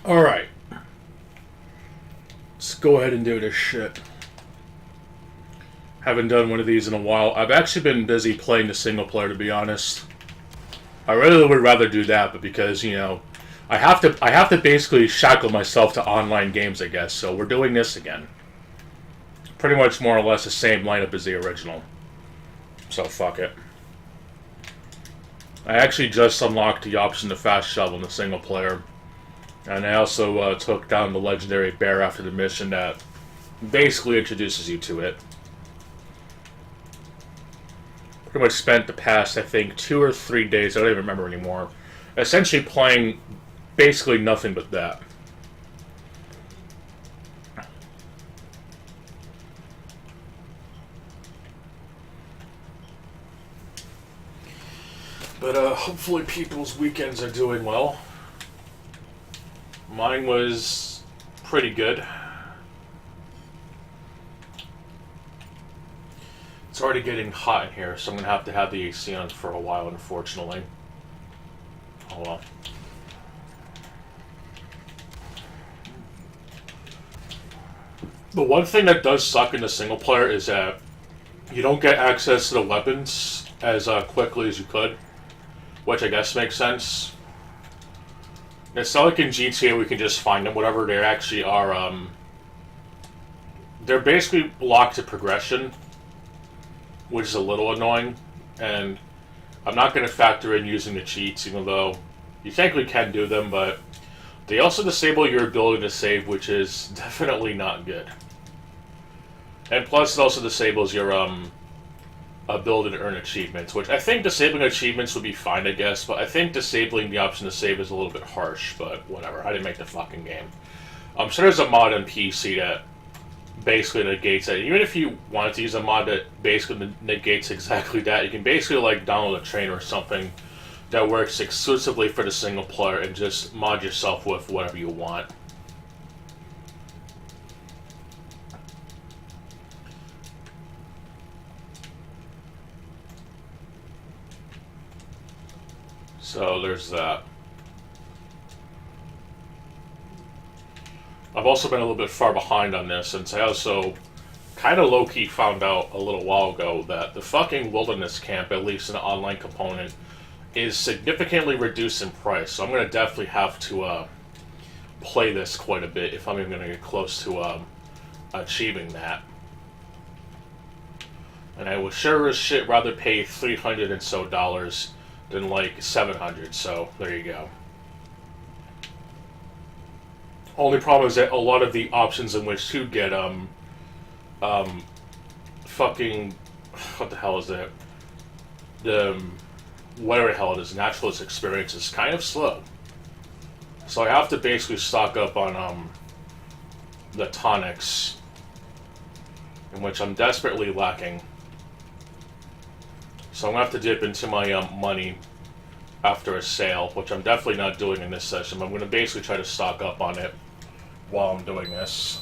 Alright. Let's go ahead and do this shit. Haven't done one of these in a while. I've actually been busy playing the single player, to be honest. I really would rather do that, but because, you know, I have to basically shackle myself to online games, I guess, so we're doing this again. Pretty much more or less the same lineup as the original. So fuck it. I actually just unlocked the option to fast shovel in the single player. And I also took down the legendary bear after the mission that basically introduces you to it. Pretty much spent the past, I think, 2 or 3 days, I don't even remember anymore, essentially playing basically nothing but that. But hopefully people's weekends are doing well. Mine was pretty good. It's already getting hot in here, so I'm going to have the AC on for a while, unfortunately. Oh well. The one thing that does suck in the single player is that you don't get access to the weapons as quickly as you could, which I guess makes sense. It's not like in GTA we can just find them, whatever. They actually are, they're basically locked to progression, which is a little annoying, and I'm not going to factor in using the cheats, even though you technically can do them, but they also disable your ability to save, which is definitely not good. And plus, it also disables your ability to earn achievements, which I think disabling achievements would be fine, I guess, but I think disabling the option to save is a little bit harsh, but whatever. I didn't make the fucking game. I'm sure there's a mod on PC that basically negates that. Even if you wanted to use a mod that basically negates exactly that, you can basically like download a trainer or something that works exclusively for the single player and just mod yourself with whatever you want. So there's that. I've also been a little bit far behind on this, since I also kind of low-key found out a little while ago that the fucking wilderness camp, at least in the online component, is significantly reduced in price. So I'm going to definitely have to play this quite a bit if I'm even going to get close to achieving that. And I would sure as shit rather pay $300 and so than like $700, so there you go. Only problem is that a lot of the options in which to get fucking, what the hell is that? The whatever the hell it is, naturalist experience is kind of slow. So I have to basically stock up on the tonics, in which I'm desperately lacking. So I'm gonna have to dip into my money after a sale, which I'm definitely not doing in this session, but I'm gonna basically try to stock up on it while I'm doing this.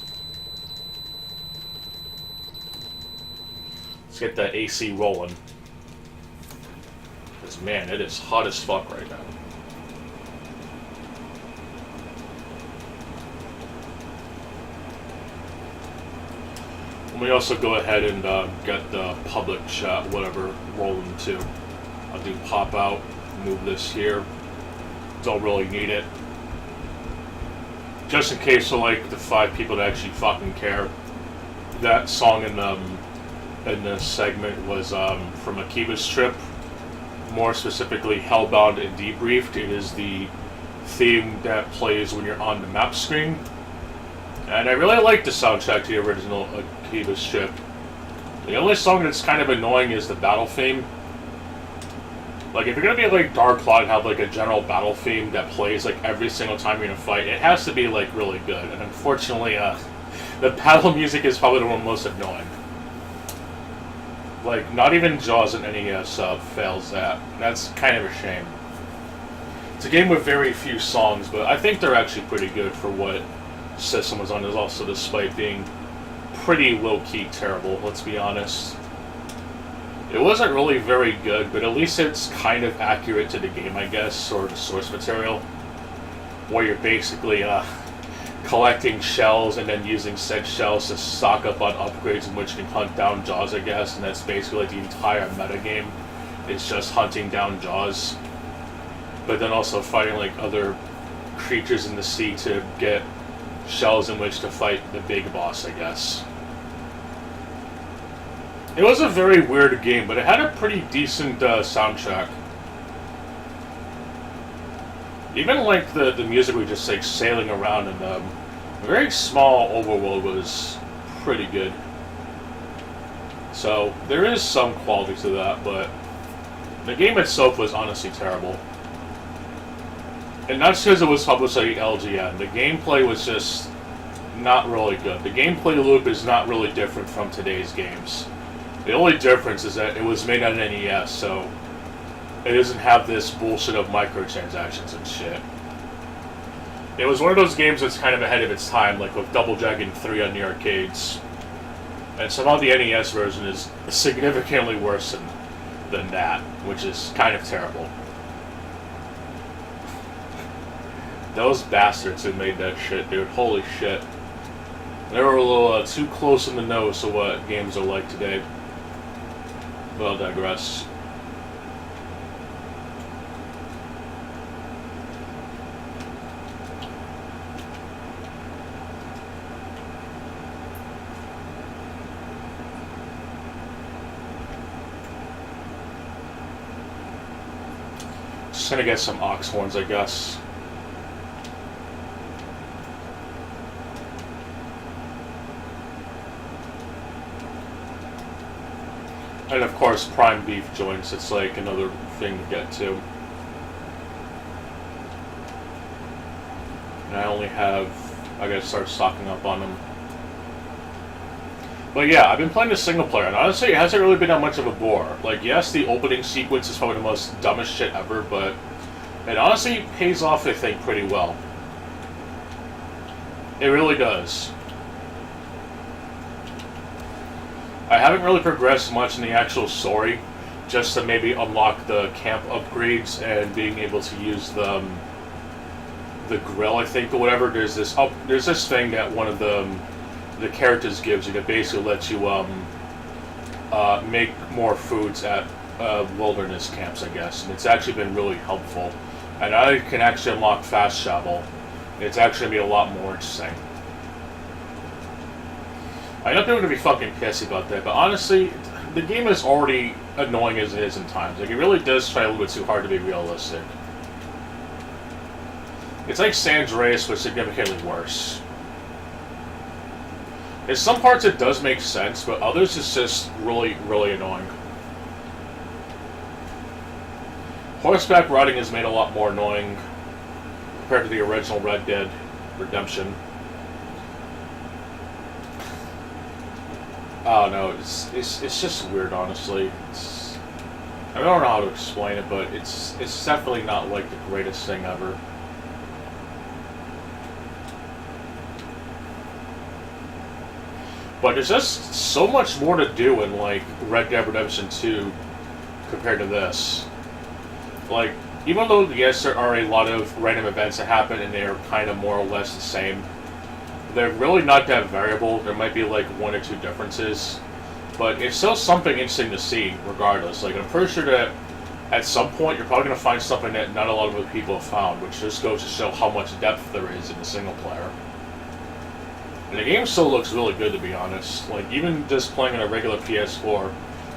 Let's get that AC rolling. Because man, it is hot as fuck right now. Let me also go ahead and get the public chat, whatever, rolling too. I'll do pop out, move this here. Don't really need it. Just in case, so like the 5 people that actually fucking care. That song in this segment was from Akiba's Trip. More specifically, Hellbound and Debriefed. It is the theme that plays when you're on the map screen. And I really like the soundtrack to the original Akiba's Trip. The only song that's kind of annoying is the battle theme. Like, if you're gonna be like Dark Cloud and have like a general battle theme that plays like every single time you're in a fight, it has to be like really good. And unfortunately, the battle music is probably the one most annoying. Like, not even Jaws in NES fails that. And that's kind of a shame. It's a game with very few songs, but I think they're actually pretty good for what system was on. Is also, despite being pretty low-key terrible, let's be honest. It wasn't really very good, but at least it's kind of accurate to the game, I guess, or the source material. where you're basically collecting shells and then using said shells to stock up on upgrades in which you can hunt down Jaws, I guess, and that's basically the entire metagame. It's just hunting down Jaws. But then also fighting like other creatures in the sea to get shells in which to fight the big boss, I guess. It was a very weird game, but it had a pretty decent soundtrack. Even like the music we just like sailing around in the very small overworld was pretty good. So there is some quality to that, but the game itself was honestly terrible. And that's because it was published by LGN. The gameplay was just not really good. The gameplay loop is not really different from today's games. The only difference is that it was made on an NES, so it doesn't have this bullshit of microtransactions and shit. It was one of those games that's kind of ahead of its time, like with Double Dragon 3 on the arcades. And somehow the NES version is significantly worse than that, which is kind of terrible. Those bastards who made that shit, dude. Holy shit. They were a little too close in the nose to what games are like today. But I'll digress. Just gonna get some ox horns, I guess. And of course, prime beef joints, it's like another thing to get to. And I only have, I gotta start stocking up on them. But yeah, I've been playing the single player, and honestly, it hasn't really been that much of a bore. Like, yes, the opening sequence is probably the most dumbest shit ever, but it honestly pays off, I think, pretty well. It really does. I haven't really progressed much in the actual story, just to maybe unlock the camp upgrades and being able to use the grill, I think, or whatever. There's this thing that one of the characters gives you that basically lets you make more foods at wilderness camps, I guess, and it's actually been really helpful. And I can actually unlock fast travel. It's actually going to be a lot more interesting. I know people are going to be fucking pissy about that, but honestly, the game is already annoying as it is in times. Like, it really does try a little bit too hard to be realistic. It's like San Andreas, but significantly worse. In some parts it does make sense, but others it's just really, really annoying. Horseback riding is made a lot more annoying compared to the original Red Dead Redemption. Oh no, it's just weird, honestly. I don't know how to explain it, but it's definitely not like the greatest thing ever. But there's just so much more to do in like Red Dead Redemption 2 compared to this. Like, even though yes, there are a lot of random events that happen and they're kind of more or less the same, they're really not that variable. There might be like one or two differences, but it's still something interesting to see regardless. Like, I'm pretty sure that at some point you're probably going to find something that not a lot of other people have found, which just goes to show how much depth there is in the single player. And the game still looks really good, to be honest. Like, even just playing on a regular PS4,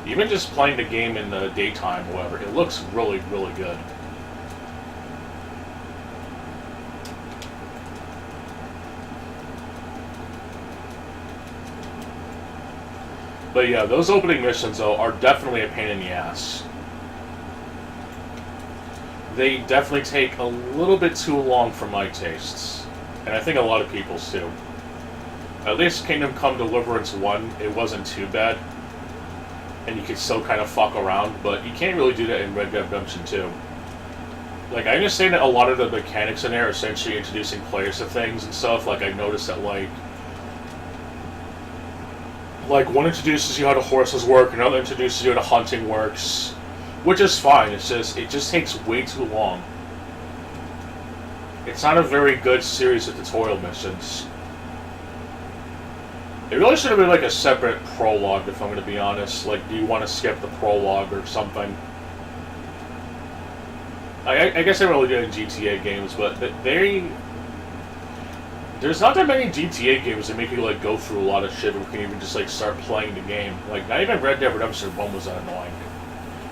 even just playing the game in the daytime or whatever, it looks really, really good. But yeah, those opening missions, though, are definitely a pain in the ass. They definitely take a little bit too long for my tastes. And I think a lot of people's too. At least Kingdom Come Deliverance 1, it wasn't too bad. And you could still kind of fuck around, but you can't really do that in Red Dead Redemption 2. Like, I understand that a lot of the mechanics in there are essentially introducing players to things and stuff. Like, I noticed that, like one introduces you how the horses work, another introduces you how the hunting works, which is fine. It's just, it just takes way too long. It's not a very good series of tutorial missions. It really should have been like a separate prologue, if I'm going to be honest. Like, do you want to skip the prologue or something? I guess they really do in GTA games, but there's not that many GTA games that make you like go through a lot of shit, or you can even just like start playing the game. Like, not even Red Dead Redemption 1 was that annoying.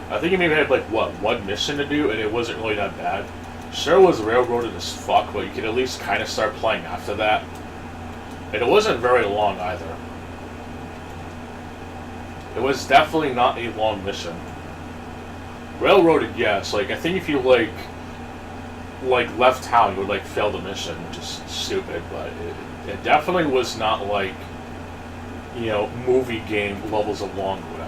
I think you maybe had like what, one mission to do, and it wasn't really that bad. Sure, it was railroaded as fuck, but you could at least kind of start playing after that. And it wasn't very long either. It was definitely not a long mission. Railroaded, yes. Like, I think if you like left town, you would like fail the mission, which is stupid. But it definitely was not like, you know, movie game levels of long or whatever.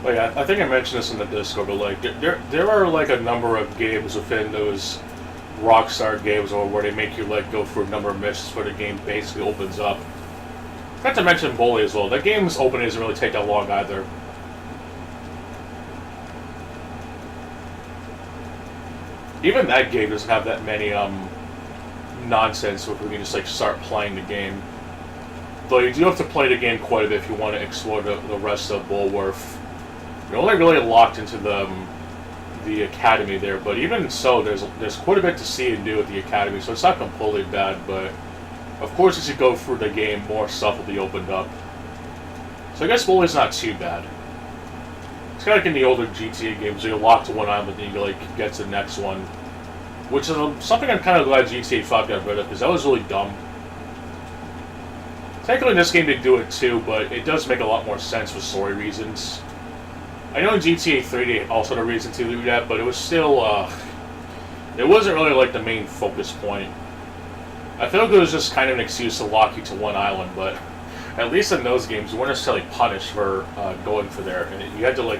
Like, I think I mentioned this in the Discord, but like there are like a number of games within those Rockstar games where they make you like go through a number of missions before the game basically opens up. Not to mention Bully as well. That game's opening doesn't really take that long either. Even that game doesn't have that many nonsense where we can just like start playing the game. Though you do have to play the game quite a bit if you want to explore the rest of Bulworth. You're only really locked into the academy there, but even so, there's quite a bit to see and do at the academy, so it's not completely bad. But of course, as you go through the game, more stuff will be opened up. So I guess Bully's not too bad. It's kind of like in the older GTA games, where you're locked to one island, and you like get to the next one, which is something I'm kind of glad GTA 5 got rid of, because that was really dumb. Technically, in this game they do it too, but it does make a lot more sense for story reasons. I know in GTA 3 they also had a reason to do that, but it was still, it wasn't really like the main focus point. I feel like it was just kind of an excuse to lock you to one island, but at least in those games you weren't necessarily punished for going for there, and you had to like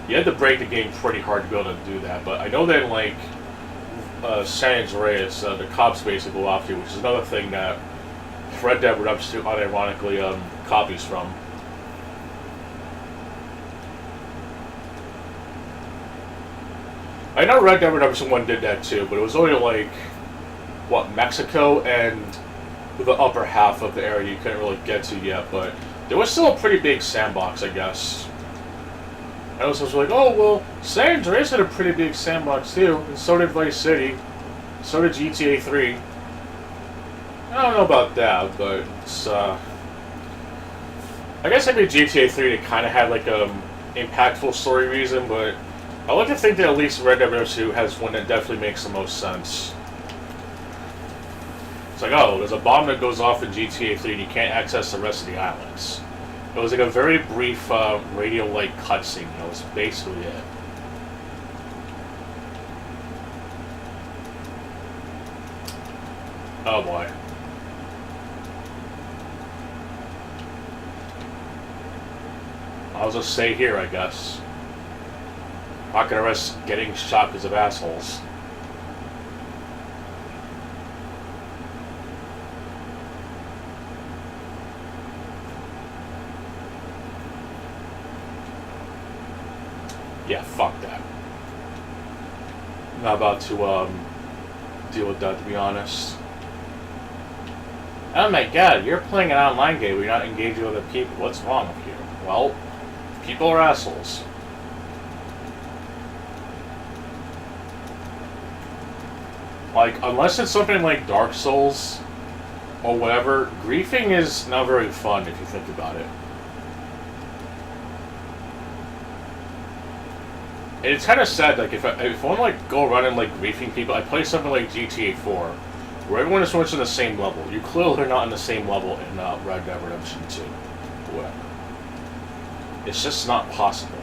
you had to break the game pretty hard to be able to do that. But I know that in like San Andreas, the cops basically go after you, which is another thing that Red Dead Redemption 2 unironically copies from. I know Red Dead Redemption 1 did that too, but it was only like, what, Mexico and the upper half of the area you couldn't really get to yet, but there was still a pretty big sandbox, I guess. I was like, oh, well, San Andreas had a pretty big sandbox too, and so did Vice City, so did GTA 3. I don't know about that, but it's, I guess maybe GTA 3 they kind of had like a impactful story reason, but I like to think that at least Red Dead Redemption 2 has one that definitely makes the most sense. It's like, oh, there's a bomb that goes off in GTA 3 and you can't access the rest of the islands. It was like a very brief radio-like cutscene. That was basically it. Oh boy. I'll just stay here, I guess. Not gonna risk getting shot because of assholes. Yeah, fuck that. I'm not about to deal with that, to be honest. Oh my god, you're playing an online game where you're not engaging with other people. What's wrong with you? Well, people are assholes. Like, unless it's something like Dark Souls or whatever, griefing is not very fun if you think about it. And it's kind of sad, like, if I want to, like, go around and, like, griefing people, I play something like GTA 4, where everyone is much on the same level. You clearly are not on the same level in Red Dead Redemption 2. Whatever. It's just not possible.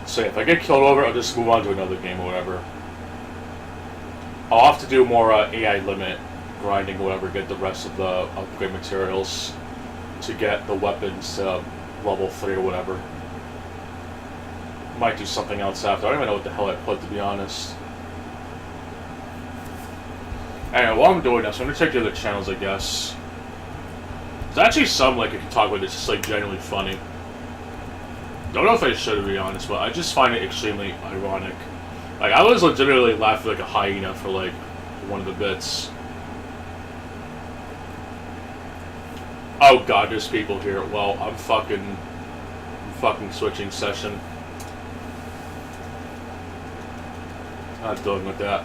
So if I get killed over, I'll just move on to another game or whatever. I'll have to do more AI limit grinding or whatever, get the rest of the upgrade materials to get the weapons level 3 or whatever. might do something else after. I don't even know what the hell I put, to be honest. Anyway, while I'm doing this, I'm gonna check the other channels, I guess. There's actually some, like, I can talk about that's just, like, genuinely funny. Don't know if I should, to be honest, but I just find it extremely ironic. Like, I was legitimately laughing like a hyena for, like, one of the bits. Oh god, there's people here. Well, I'm fucking switching session. Not dealing with that.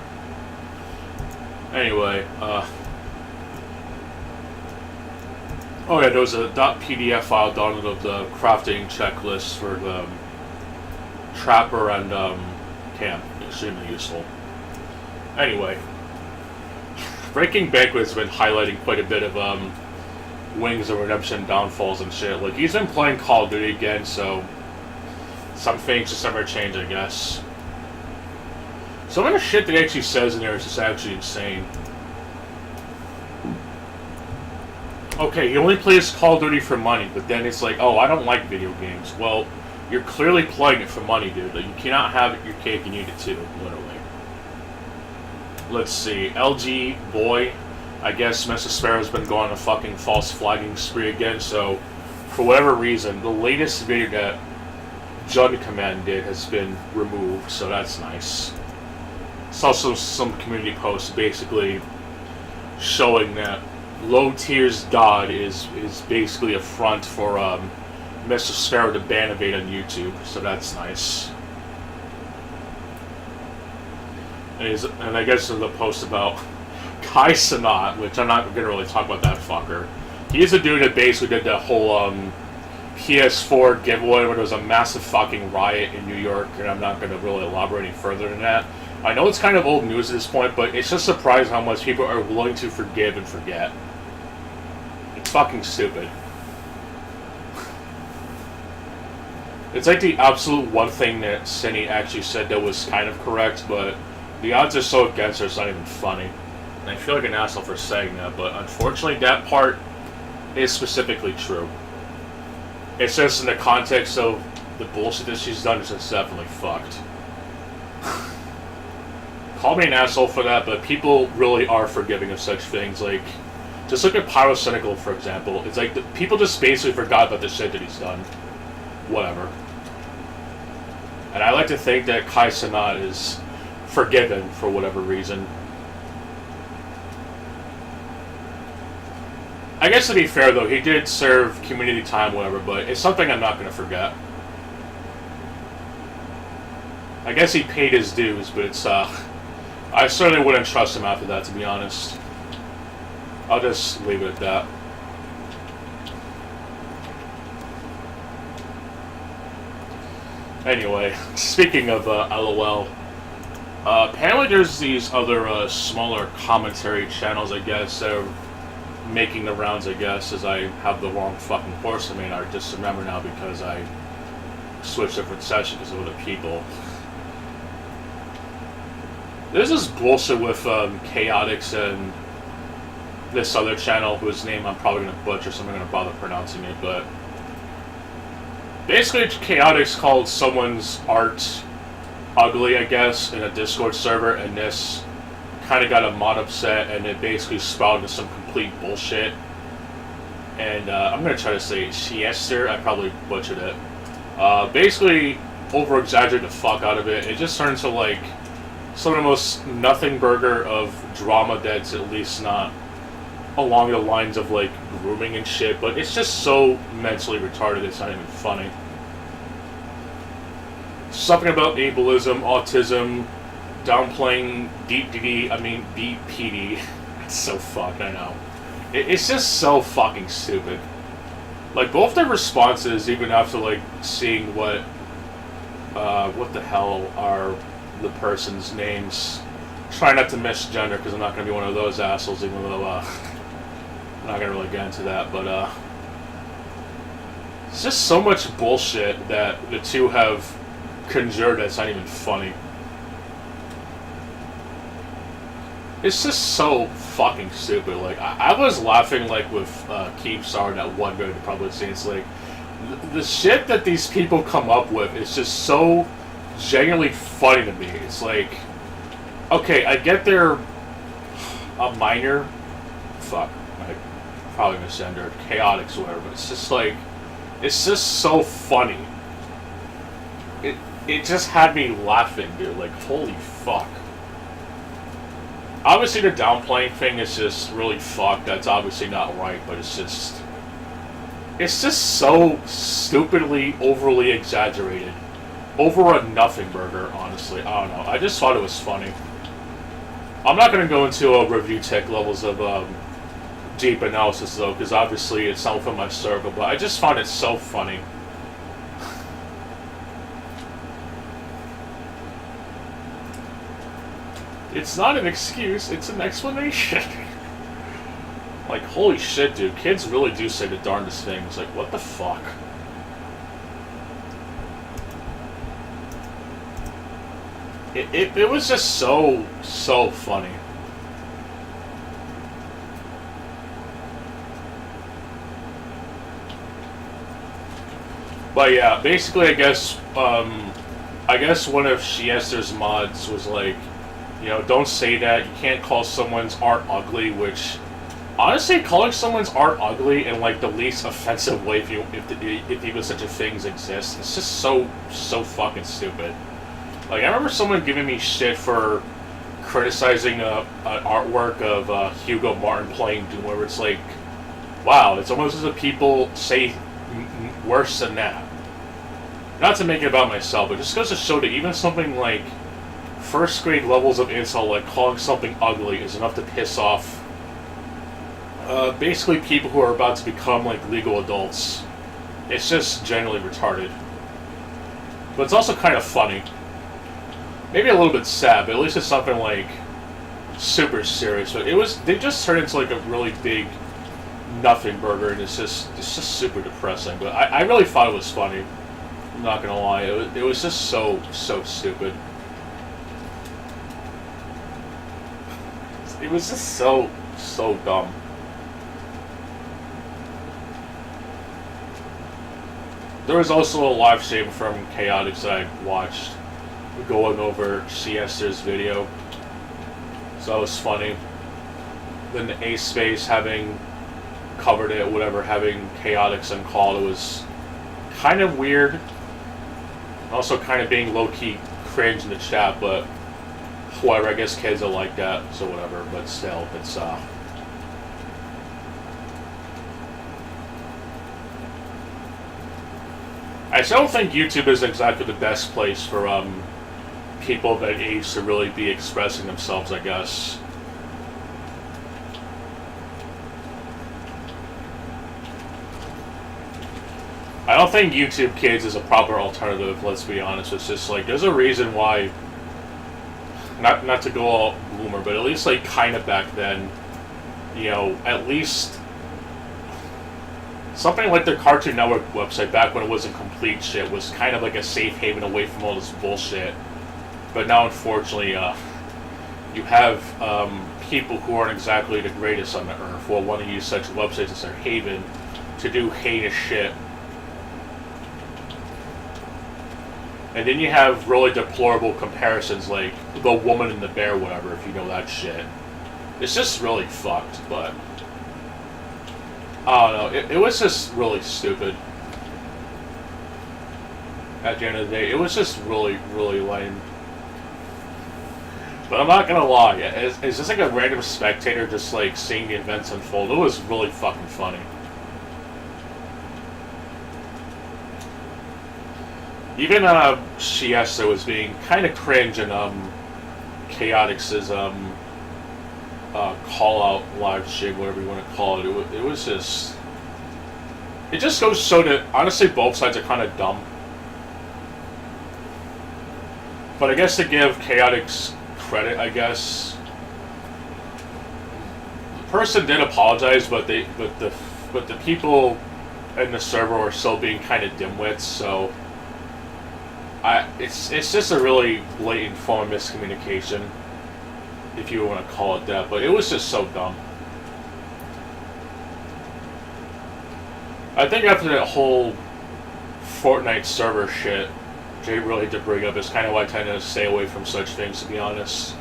Anyway, oh yeah, there was a .pdf file download of the crafting checklist for the Trapper and Camp. Extremely useful. Anyway, Breaking Banquet's been highlighting quite a bit of Wings of Redemption downfalls and shit. Like, he's been playing Call of Duty again, so some things just never change, I guess. Some of the shit that he actually says in there is just actually insane. Okay, he only plays Call of Duty for money, but then it's like, oh, I don't like video games. Well, you're clearly playing it for money, dude. Like, you cannot have your cake and eat it too, literally. Let's see, LG Boy. I guess Mr. Sparrow's been going on a fucking false flagging spree again, so for whatever reason, the latest video that Jud Command did has been removed, so that's nice. It's also some community posts basically showing that Low Tier's God is basically a front for Mr. Sparrow to ban evade on YouTube, so that's nice. And I guess there's a post about Kai Cenat, which I'm not going to really talk about that fucker. He's a dude that basically did that whole PS4 giveaway where there was a massive fucking riot in New York, and I'm not going to really elaborate any further than that. I know it's kind of old news at this point, but it's just surprising how much people are willing to forgive and forget. It's fucking stupid. It's like the absolute one thing that Cine actually said that was kind of correct, but the odds are so against her, it's not even funny. And I feel like an asshole for saying that, but unfortunately that part is specifically true. It's just in the context of the bullshit that she's done, it's just definitely fucked. Call me an asshole for that, but people really are forgiving of such things. Like, just look at Pyrocynical, for example. It's like, people just basically forgot about the shit that he's done. Whatever. And I like to think that Kai Cenat is forgiven for whatever reason. I guess to be fair, though, he did serve community time, whatever, but it's something I'm not going to forget. I guess he paid his dues, but it's, I certainly wouldn't trust him after that, to be honest. I'll just leave it at that. Anyway, speaking of LOL, apparently there's these other smaller commentary channels, I guess, that are making the rounds, I guess, as I have the wrong fucking horse. I mean, I just remember now because I switched different sessions because of other people. There's this bullshit with Chaotix and this other channel whose name I'm probably going to butcher, so I'm not going to bother pronouncing it, but basically Chaotix called someone's art ugly, I guess, in a Discord server, and this kind of got a mod upset, and it basically sprouted into some complete bullshit. And I'm going to try to say Siester, I probably butchered it. Basically over-exaggerated the fuck out of it. It just turns to like some of the most nothing burger of drama that's at least not along the lines of like grooming and shit, but it's just so mentally retarded it's not even funny. Something about ableism, autism, downplaying BPD. It's so fucked, I know. It's just so fucking stupid. Like, both their responses, even after, like, seeing what the hell are the person's names. Try not to misgender, because I'm not going to be one of those assholes, even though, I'm not going to really get into that, but, it's just so much bullshit that the two have conjured that's not even funny. It's just so fucking stupid. Like, I was laughing, like, with Keepstar, that one guy to probably say, it's like, the shit that these people come up with is just so genuinely funny to me. It's like, okay, I get they're a minor, fuck, I probably misgender, or chaotics or whatever, but it's just like, it's just so funny. It just had me laughing, dude, like, holy fuck. Obviously the downplaying thing is just really fucked, that's obviously not right, but it's just so stupidly, overly exaggerated. Over a nothing burger, honestly. I don't know. I just thought it was funny. I'm not going to go into a review tech levels of deep analysis, though, because obviously it's not within my circle, but I just found it so funny. It's not an excuse, it's an explanation. Like, holy shit, dude. Kids really do say the darndest things. Like, what the fuck? It was just so funny. But yeah, basically, I guess one of Siester's mods was like, you know, don't say that. You can't call someone's art ugly, which, honestly, calling someone's art ugly in like the least offensive way, if even such a thing exists, it's just so fucking stupid. Like, I remember someone giving me shit for criticizing an artwork of Hugo Martin playing Doom, where it's like, wow, it's almost as if people say worse than that. Not to make it about myself, but just goes to show that even something like first grade levels of insult, like calling something ugly, is enough to piss off basically people who are about to become like legal adults. It's just generally retarded. But it's also kind of funny. Maybe a little bit sad, but at least it's something like super serious. But they just turned into like a really big nothing burger, and it's just super depressing. But I really thought it was funny. I'm not gonna lie, it was just so stupid. It was just so dumb. There was also a live stream from Chaotix that I watched, going over Siester's video, so that was funny. Then the A Space having covered it, whatever, having Chaotix and called, it was kind of weird. Also kind of being low-key cringe in the chat, but whatever, I guess kids are like that, so whatever, but still, it's I still don't think YouTube is exactly the best place for people of that age to really be expressing themselves, I guess. I don't think YouTube Kids is a proper alternative, let's be honest. It's just like, there's a reason why, not to go all boomer, but at least like kind of back then, you know, at least something like their Cartoon Network website back when it wasn't complete shit was kind of like a safe haven away from all this bullshit. But now, unfortunately, you have people who aren't exactly the greatest on the earth who want to use such websites as their haven to do heinous shit. And then you have really deplorable comparisons like The Woman and the Bear, whatever, if you know that shit. It's just really fucked, but I don't know, it was just really stupid. At the end of the day, it was just really lame. But I'm not gonna lie, it's just like a random spectator just like seeing the events unfold. It was really fucking funny. Even Siesta was being kind of cringe in Chaotix's call-out live stream, whatever you want to call it. It was just... It just goes so that, honestly, both sides are kind of dumb. But I guess to give Chaotix credit, I guess, the person did apologize, but the people in the server were still being kind of dimwits, so... It's just a really blatant form of miscommunication, if you want to call it that, but it was just so dumb. I think after that whole Fortnite server shit which I really hate to bring up. It's kind of why I tend to stay away from such things, to be honest.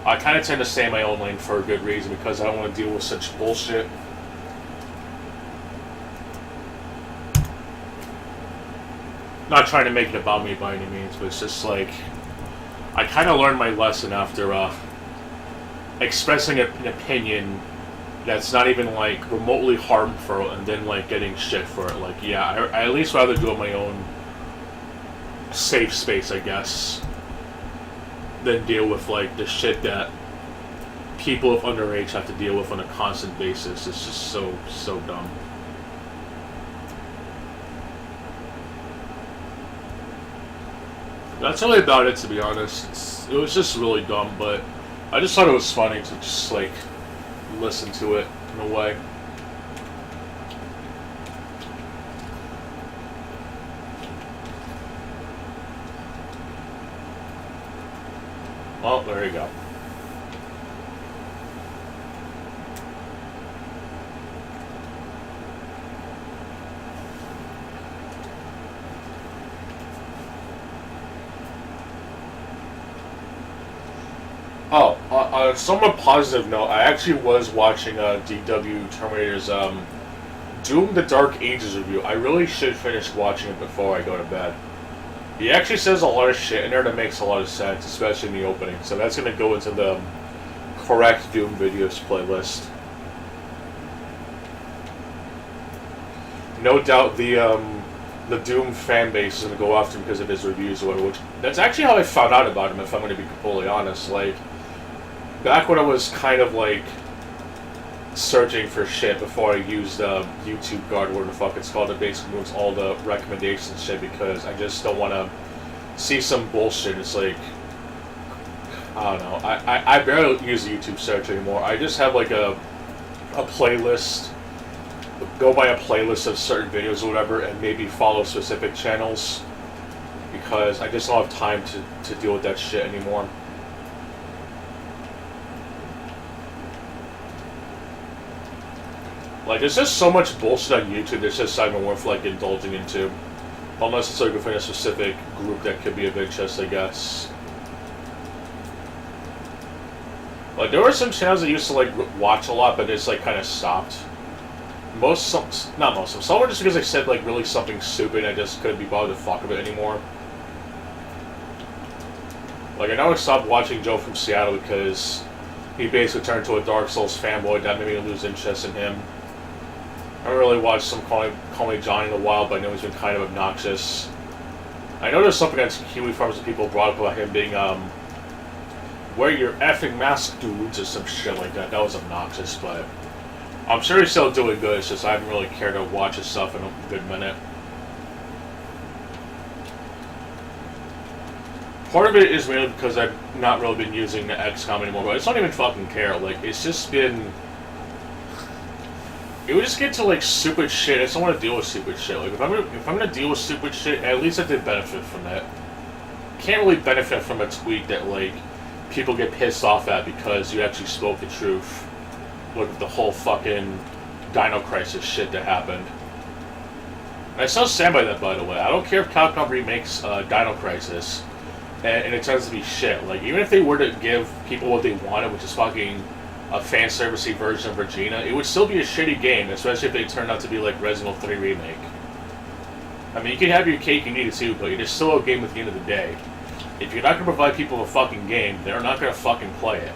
I kind of tend to stay in my own lane for a good reason, because I don't want to deal with such bullshit. Not trying to make it about me by any means, but it's just like, I kind of learned my lesson after expressing an opinion that's not even like remotely harmful and then like getting shit for it. Like, yeah, I at least rather do it in my own safe space, I guess, than deal with like the shit that people of underage have to deal with on a constant basis. It's just so dumb. That's really about it, to be honest. It was just really dumb, but I just thought it was funny to just like listen to it in a way. Well, there you go. Oh, on a somewhat positive note, I actually was watching DW Terminator's Doom the Dark Ages review. I really should finish watching it before I go to bed. He actually says a lot of shit in there that makes a lot of sense, especially in the opening. So that's going to go into the correct Doom videos playlist. No doubt the Doom fan base is going to go after him because of his reviews or whatever, which that's actually how I found out about him, if I'm going to be completely honest. Like, back when I was kind of like searching for shit before I used YouTube Guard, whatever the fuck it's called, it basically moves all the recommendations shit, because I just don't want to see some bullshit. It's like, I don't know, I barely use YouTube search anymore. I just have like a playlist, go by a playlist of certain videos or whatever, and maybe follow specific channels, because I just don't have time to deal with that shit anymore. Like, there's just so much bullshit on YouTube that's just not even worth, like, indulging into. Unless it's, like, within a specific group that could be of interest, I guess. Like, there were some channels that used to, like, watch a lot, but it's, like, kind of stopped. Not most of them. Some were just because they said, like, really something stupid and I just couldn't be bothered to fuck with it anymore. Like, I know I stopped watching Joe from Seattle because he basically turned into a Dark Souls fanboy. That made me lose interest in him. I haven't really watched some Call Me Johnny in a while, but I know he's been kind of obnoxious. I know there's something that Kiwi Farms that people brought up about him being, wear your effing mask, dudes, or some shit like that. That was obnoxious, but I'm sure he's still doing good. It's just I haven't really cared to watch his stuff in a good minute. Part of it is mainly because I've not really been using the XCOM anymore, but I just don't even fucking care. Like, it's just been... It would just get to, like, stupid shit. I just don't want to deal with stupid shit. Like, if I'm gonna deal with stupid shit, at least I did benefit from it. Can't really benefit from a tweet that, like, people get pissed off at because you actually spoke the truth. With the whole fucking Dino Crisis shit that happened. And I still stand by that, by the way. I don't care if Capcom remakes Dino Crisis and it turns to be shit. Like, even if they were to give people what they wanted, which is fucking a fan servicey version of Regina, it would still be a shitty game, especially if they turned out to be like Resident Evil 3 Remake. I mean, you can have your cake and eat it too, but it is still a game at the end of the day. If you're not going to provide people a fucking game, they're not going to fucking play it.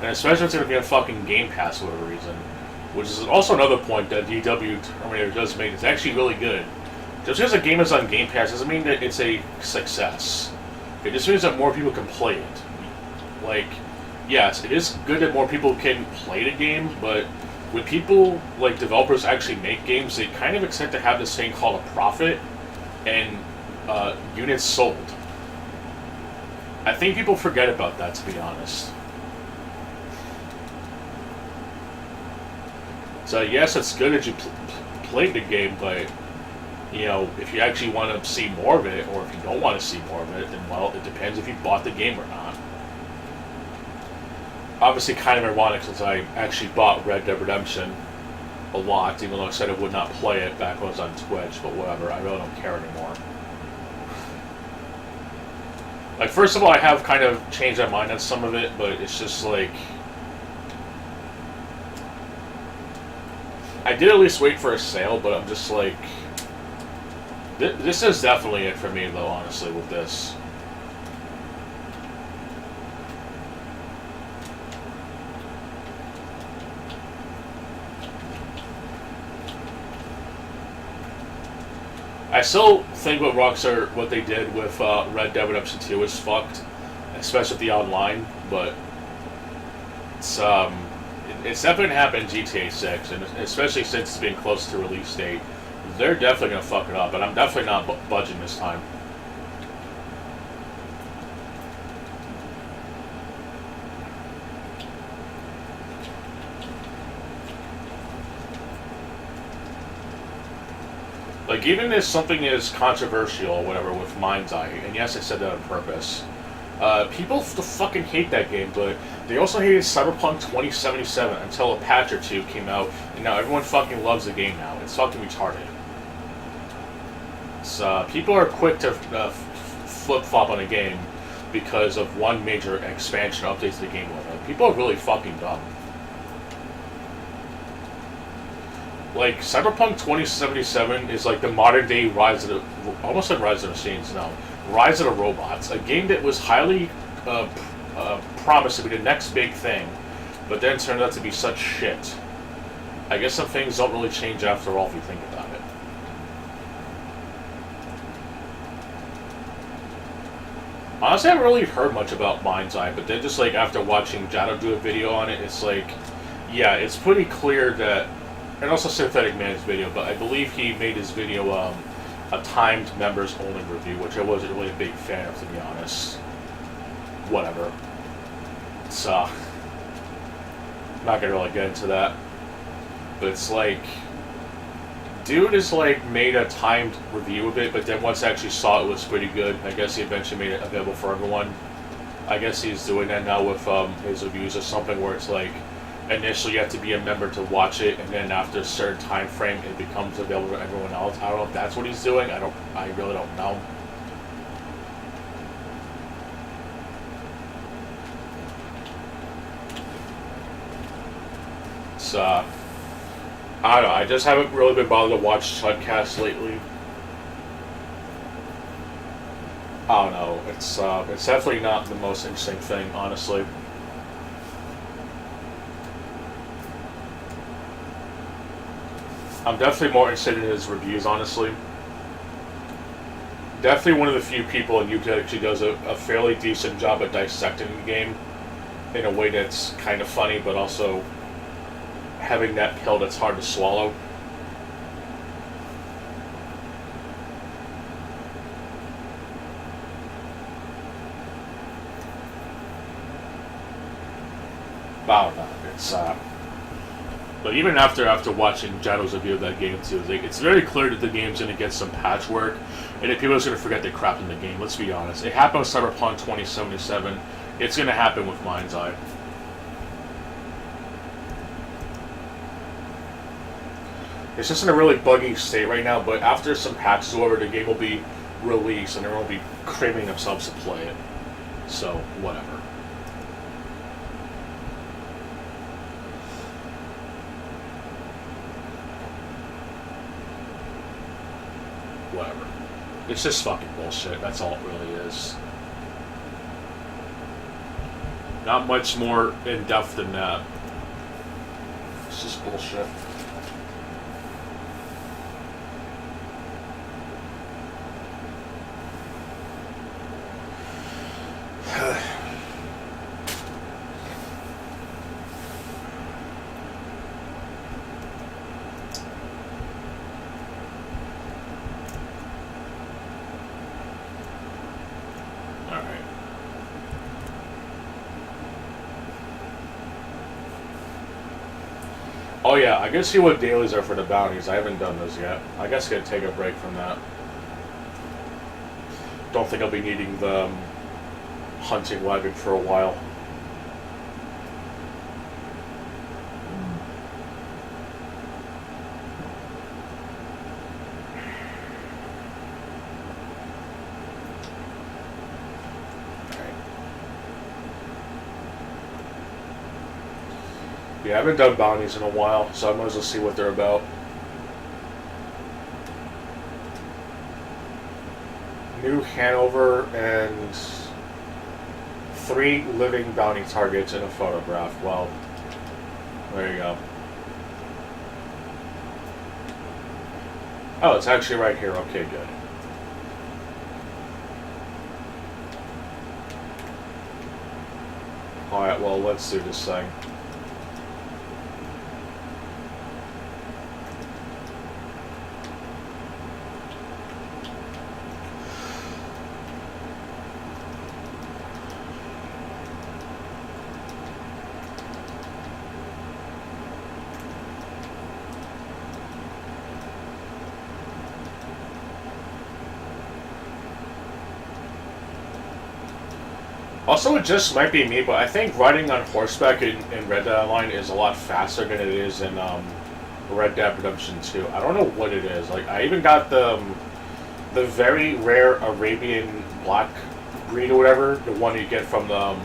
And especially if it's going to be on fucking Game Pass for whatever reason. Which is also another point that DW Terminator does make. It's actually really good. Just because a game is on Game Pass doesn't mean that it's a success. It just means that more people can play it. Like, yes, it is good that more people can play the game, but when people, like developers, actually make games, they kind of expect to have this thing called a profit and units sold. I think people forget about that, to be honest. So yes, it's good that you played the game, but you know, if you actually want to see more of it, or if you don't want to see more of it, then well, it depends if you bought the game or not. Obviously, kind of ironic since I actually bought Red Dead Redemption, a lot, even though I said I would not play it back when I was on Twitch, but whatever, I really don't care anymore. Like, first of all, I have kind of changed my mind on some of it, but it's just like... I did at least wait for a sale, but I'm just like... This is definitely it for me, though, honestly, with this. I still think what they did with Red Dead Redemption 2 is fucked, especially with the online, but it's definitely going to happen in GTA 6, and especially since it's being close to release date, they're definitely going to fuck it up, and I'm definitely not budging this time. Like, even if something is controversial or whatever with Mind's Eye, and yes, I said that on purpose, people fucking hate that game, but they also hated Cyberpunk 2077 until a patch or two came out, and now everyone fucking loves the game now. It's fucking retarded. People are quick to flip-flop on a game because of one major expansion update to the game. People are really fucking dumb. Like, Cyberpunk 2077 is like the modern-day Rise of the Machines, no. Rise of the Robots. A game that was highly promised to be the next big thing, but then turned out to be such shit. I guess some things don't really change after all if you think about it. Honestly, I haven't really heard much about Mind's Eye, but then just like after watching Jado do a video on it, it's like, yeah, it's pretty clear that... And also Synthetic Man's video, but I believe he made his video a timed members-only review, which I wasn't really a big fan of, to be honest. Whatever. It's, not gonna really get into that. But it's like... Dude has, like, made a timed review of it, but then once I actually saw it was pretty good. I guess he eventually made it available for everyone. I guess he's doing that now with his reviews or something where it's like... Initially, you have to be a member to watch it, and then after a certain time frame, it becomes available to everyone else. I don't know if that's what he's doing. I really don't know. It's, I don't know. I just haven't really been bothered to watch Chudcast lately. I don't know. It's definitely not the most interesting thing, honestly. I'm definitely more interested in his reviews, honestly. Definitely one of the few people in YouTube that actually does a fairly decent job at dissecting the game in a way that's kind of funny, but also having that pill that's hard to swallow. I don't know. It's, But even after watching Jado's review of that game too, it's very clear that the game's going to get some patchwork, and that people are going to forget they crapped in the game. Let's be honest. It happened with Cyberpunk 2077. It's going to happen with Mind's Eye. It's just in a really buggy state right now, but after some patches over, the game will be released, and everyone will be craving themselves to play it. So, whatever. Whatever. It's just fucking bullshit. That's all it really is. Not much more in depth than that. It's just bullshit. Oh yeah, I guess see what dailies are for the bounties. I haven't done those yet. I guess I'm gonna take a break from that. Don't think I'll be needing the hunting wagon for a while. Yeah, I haven't done bounties in a while, so I might as well see what they're about. New Hanover and 3 living bounty targets in a photograph. Well, there you go. Oh, it's actually right here. Okay, good. Alright, well, let's do this thing. Also, it just might be me, but I think riding on horseback in Red Dead Online is a lot faster than it is in Red Dead Redemption 2. I don't know what it is. Like, I even got the very rare Arabian black breed or whatever, the one you get from the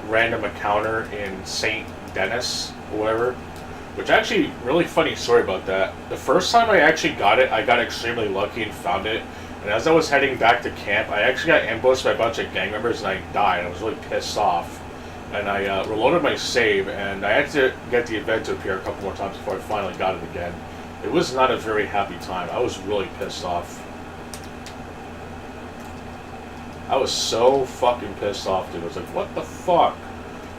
random encounter in St. Denis or whatever. Which actually, really funny story about that. The first time I actually got it, I got extremely lucky and found it. And as I was heading back to camp, I actually got ambushed by a bunch of gang members and I died. I was really pissed off. And I reloaded my save, and I had to get the event to appear a couple more times before I finally got it again. It was not a very happy time. I was really pissed off. I was so fucking pissed off, dude. I was like, what the fuck?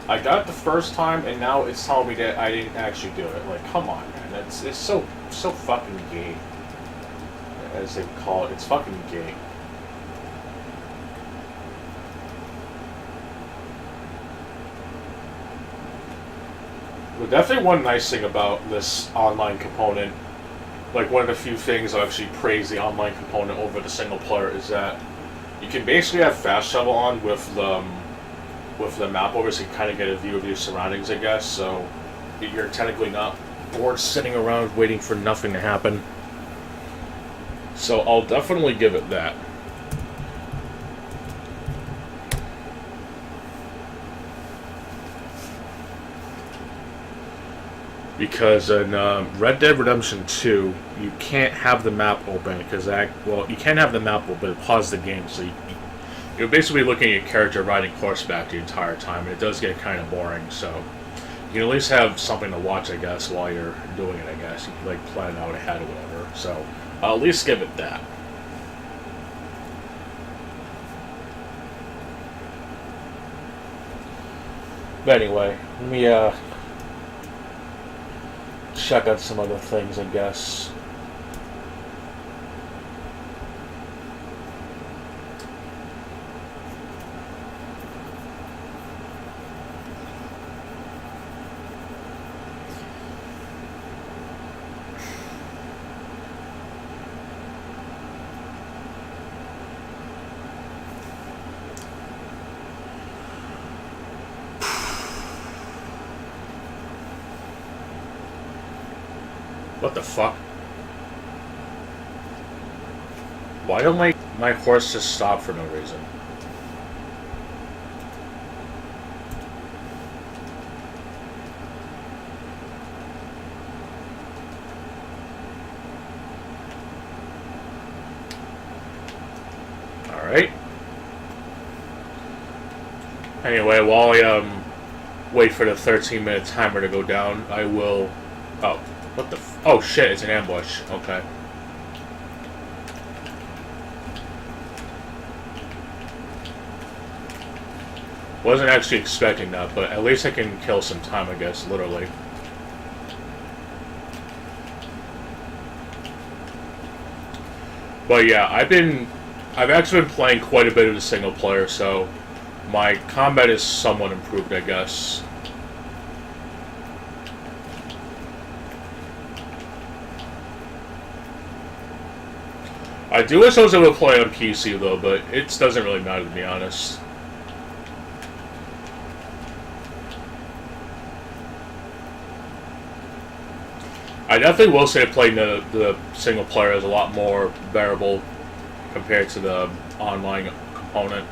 I got it the first time, and now it's telling me that I didn't actually do it. Like, come on, man. It's so fucking gay. As they call it. It's fucking gay. But definitely one nice thing about this online component, like one of the few things I actually praise the online component over the single player, is that you can basically have fast travel on with the map over, so you kind of get a view of your surroundings, I guess. So you're technically not bored sitting around waiting for nothing to happen. So I'll definitely give it that. Because in Red Dead Redemption 2, you can't have the map open because you can have the map open, but pause the game, so you're basically looking at your character riding horseback the entire time, and it does get kind of boring. So you can at least have something to watch, I guess, while you're doing it. I guess you can like plan out ahead or whatever. So I'll at least give it that. But anyway, let me check out some other things, I guess. What the fuck? Why don't my horse just stop for no reason? Alright. Anyway, while I wait for the 13-minute timer to go down, I will... Oh. What the oh shit, it's an ambush. Okay. Wasn't actually expecting that, but at least I can kill some time, I guess, literally. But yeah, I've actually been playing quite a bit of the single player, so my combat is somewhat improved, I guess. I do wish I was able to play on PC though, but it doesn't really matter to be honest. I definitely will say playing the single player is a lot more bearable compared to the online component.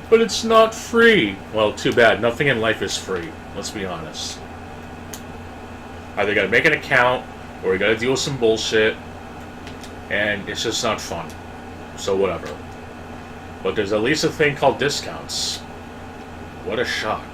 But it's not free. Well, too bad. Nothing in life is free. Let's be honest. Either gotta make an account, or you gotta deal with some bullshit, and it's just not fun. So whatever. But there's at least a thing called discounts. What a shock.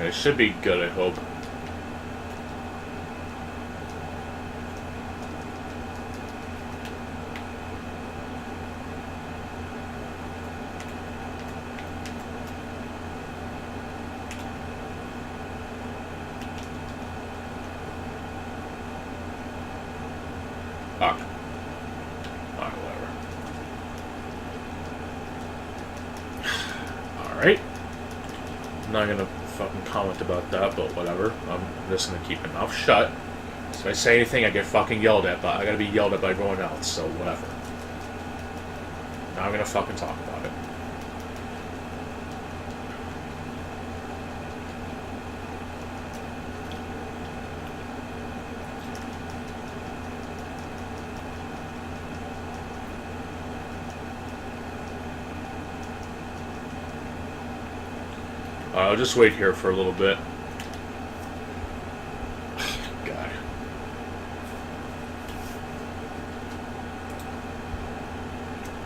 It should be good, I hope. Fuck. Alright, whatever. Alright. I'm not gonna fucking comment about that, but whatever. I'm just gonna keep my mouth shut. So if I say anything, I get fucking yelled at, but I gotta be yelled at by everyone else, so whatever. Now I'm gonna fucking talk about it. I'll just wait here for a little bit. God.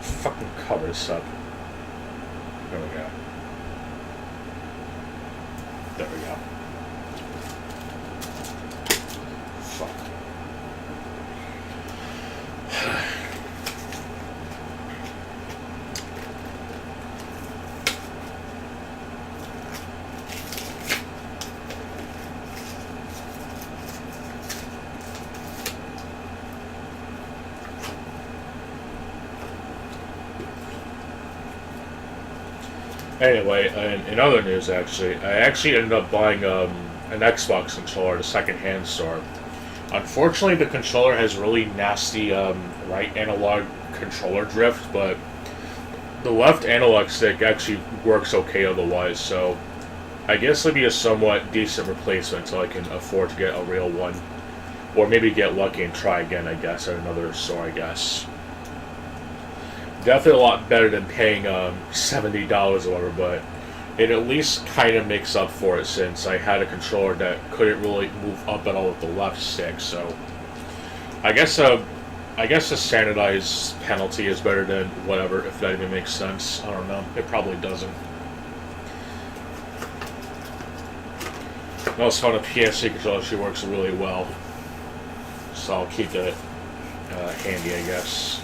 Fucking cover this up. There we go. There we go. Fuck. Anyway, in other news, I actually ended up buying an Xbox controller at a second-hand store. Unfortunately, the controller has really nasty right analog controller drift, but the left analog stick actually works okay otherwise, so I guess it'll be a somewhat decent replacement until I can afford to get a real one. Or maybe get lucky and try again, I guess, at another store, I guess. Definitely a lot better than paying $70 or whatever, but it at least kind of makes up for it since I had a controller that couldn't really move up at all with the left stick. So I guess a standardized penalty is better than whatever, if that even makes sense. I don't know. It probably doesn't. I also found a PS4 controller actually works really well, so I'll keep that handy, I guess.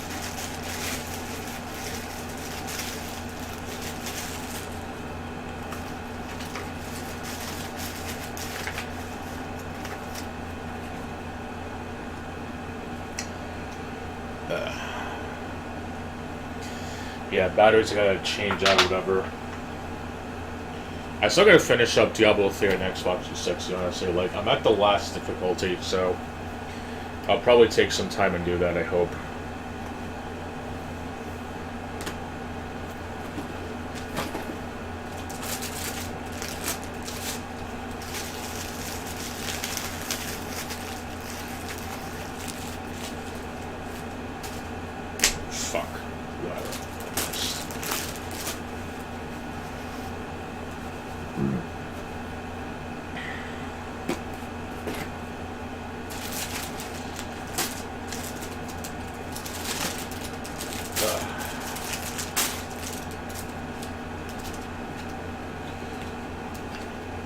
Yeah, batteries I gotta change out or whatever. I still gotta finish up Diablo 3 on Xbox 360, honestly. Like, I'm at the last difficulty, so I'll probably take some time and do that, I hope. Fuck. Whatever.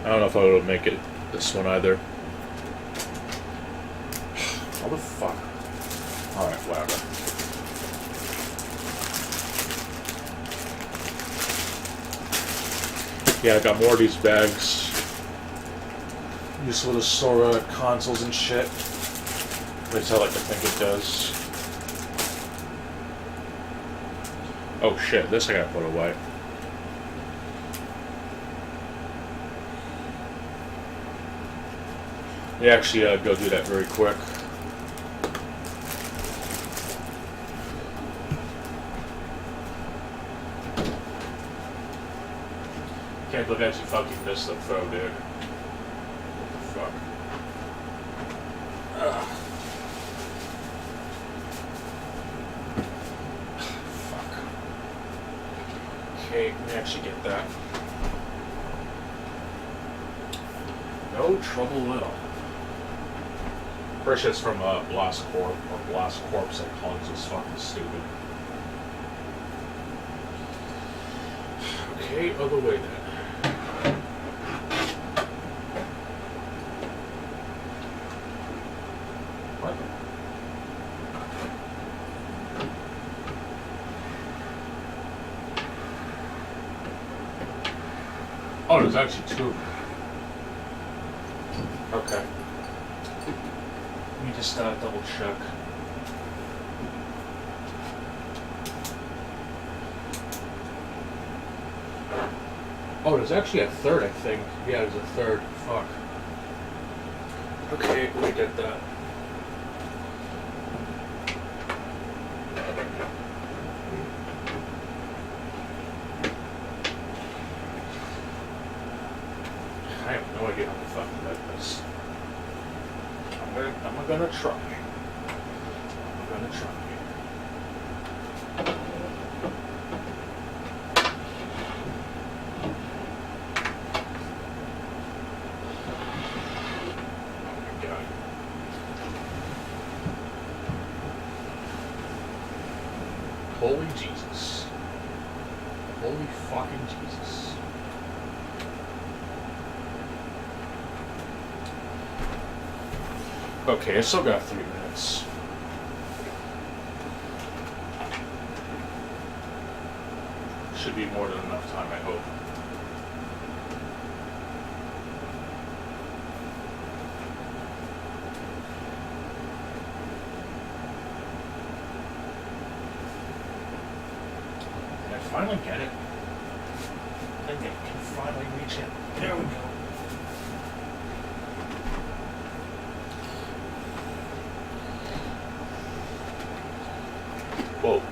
I don't know if I would make it this one either. How the fuck? Alright, whatever. Yeah, I got more of these bags. Useful to store consoles and shit. At least I like to think it does. Oh shit, this I gotta put away. Yeah, actually, go do that very quick. can't believe I actually fucking missed the throw, dude. What the fuck? Ugh. Fuck. Okay, let me actually get that. No trouble at all. Pretty sure it's from Blast Corp, or Blast Corpse that calls us fucking stupid. Okay, other way then. What? Oh, there's actually two. Okay. Let me just double check. Oh, there's actually a third, I think. Yeah, there's a third. Fuck. Okay, let me get that. I have no idea how to fucking get this. I'm gonna try. I'm gonna try. Holy Jesus. Holy fucking Jesus. Okay, I still got 3 minutes. Should be more than enough time, I hope. Finally get it. I think I can finally reach it. There we go. Whoa.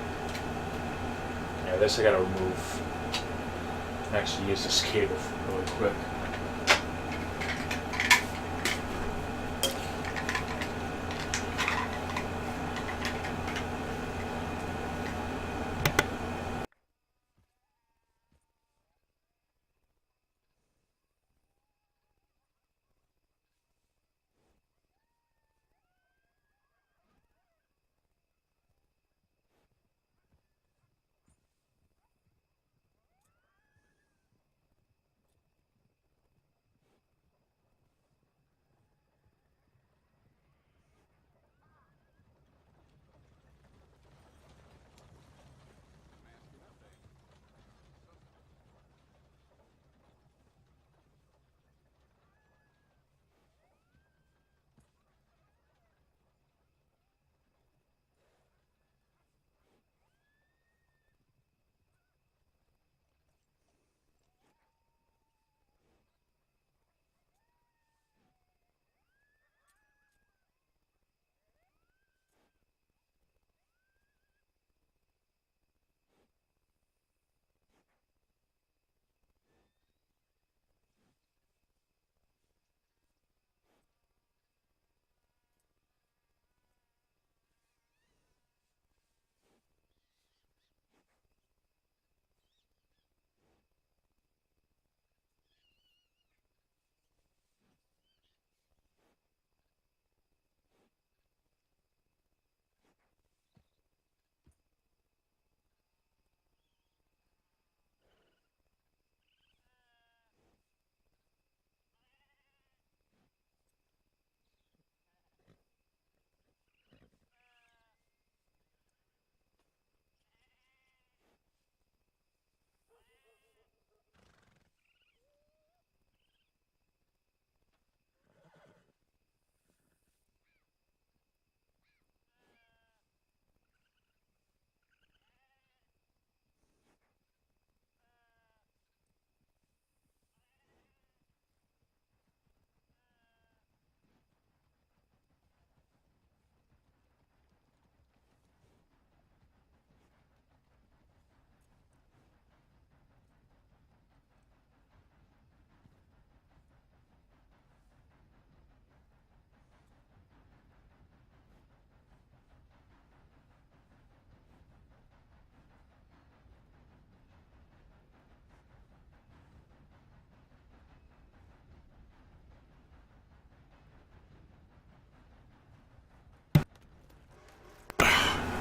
Yeah, this I gotta remove. Actually use this cable really quick.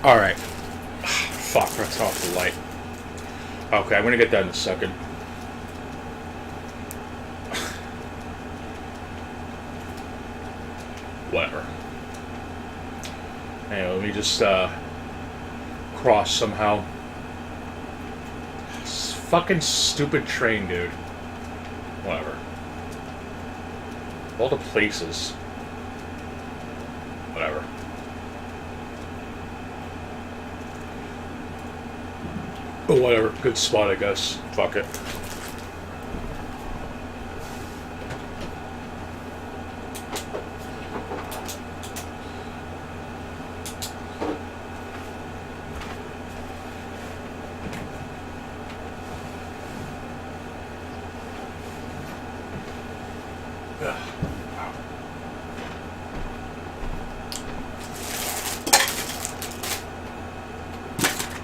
Alright. Fuck, let's turn off the light. Okay, I'm gonna get that in a second. Whatever. Anyway, let me just cross somehow. This fucking stupid train, dude. Whatever. All the places. Whatever. Oh, whatever. Good spot, I guess. Fuck it.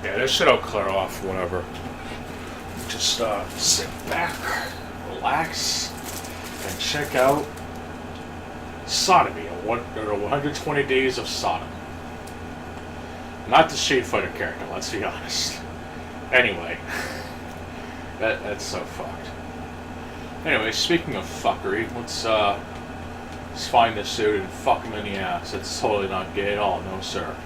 Yeah, this shit'll clear off whenever. Just sit back, relax, and check out Sodomy, 120 Days of Sodom. Not the Street Fighter character, let's be honest. Anyway, that's so fucked. Anyway, speaking of fuckery, let's find this dude and fuck him in the ass. It's totally not gay at all, no sir.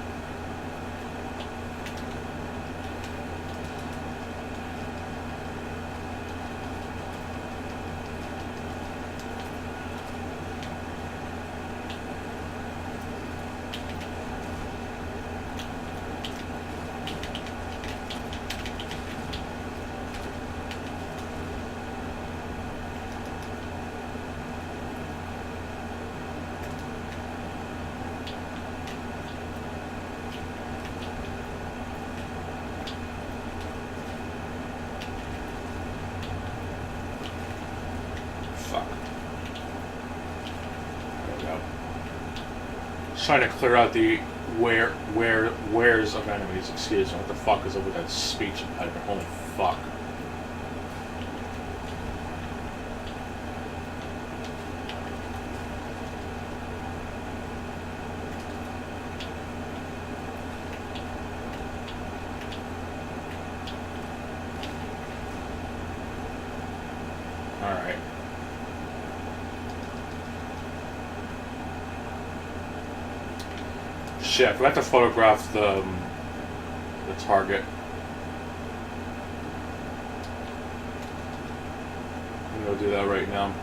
Trying to clear out the where's of enemies, excuse me. What the fuck is up with that speech impediment? Holy fuck. Alright. Shit, I forgot to photograph the target. I'm gonna do that right now.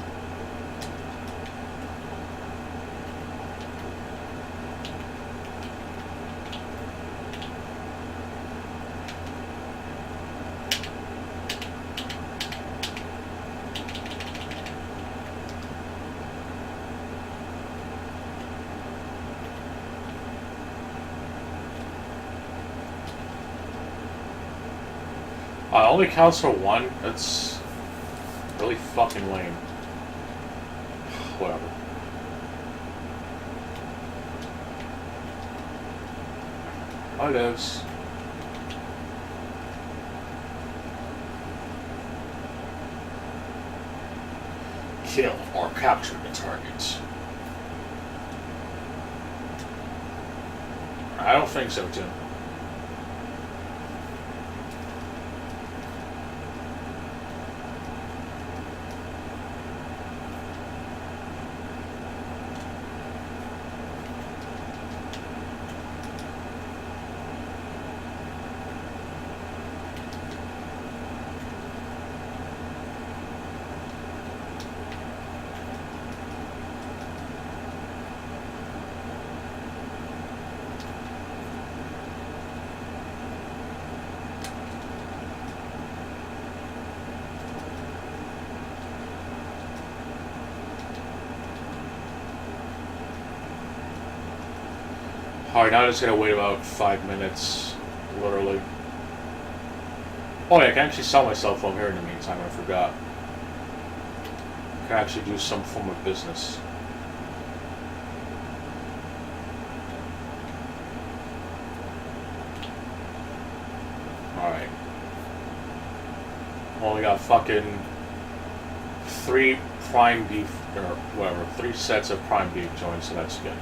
Only counts for one? That's really fucking lame. Whatever. It is. Kill or capture the targets. I don't think so, Tim. Alright, now I just gotta wait about 5 minutes, literally. Oh yeah, I can actually sell my cell phone here in the meantime, I forgot. I can actually do some form of business. Alright. Only got fucking 3 prime beef, or whatever, 3 sets of prime beef joints, so that's good.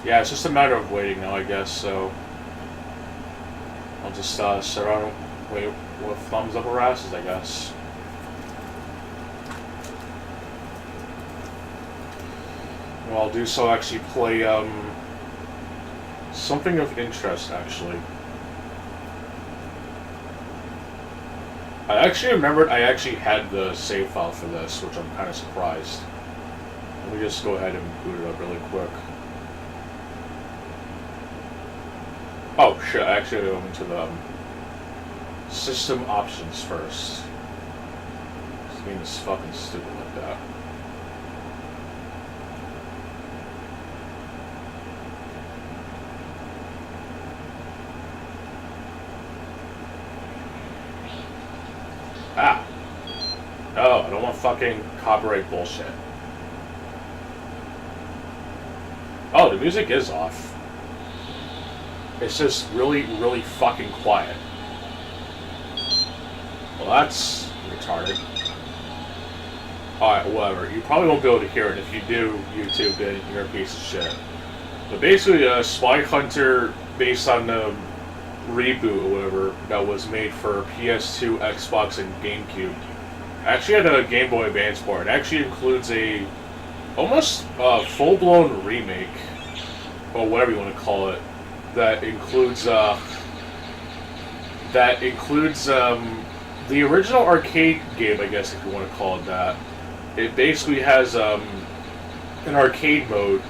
Yeah, it's just a matter of waiting now, I guess, so... I'll just sit around and wait with thumbs up our asses, I guess. Well, I'll do so actually play, something of interest, actually. I actually remembered I actually had the save file for this, which I'm kind of surprised. Let me just go ahead and boot it up really quick. Oh shit, I actually went into the system options first. This game is fucking stupid like that. Ah! No, I don't want fucking copyright bullshit. Oh, the music is off. It's just really, really fucking quiet. Well, that's retarded. Alright, whatever. You probably won't be able to hear it. If you do, YouTube, then you're a piece of shit. But basically, Spy Hunter, based on the reboot or whatever that was made for PS2, Xbox, and GameCube, actually had a Game Boy Advance port. It actually includes a almost full-blown remake, or whatever you want to call it, that includes the original arcade game, I guess, if you want to call it that. It basically has an arcade mode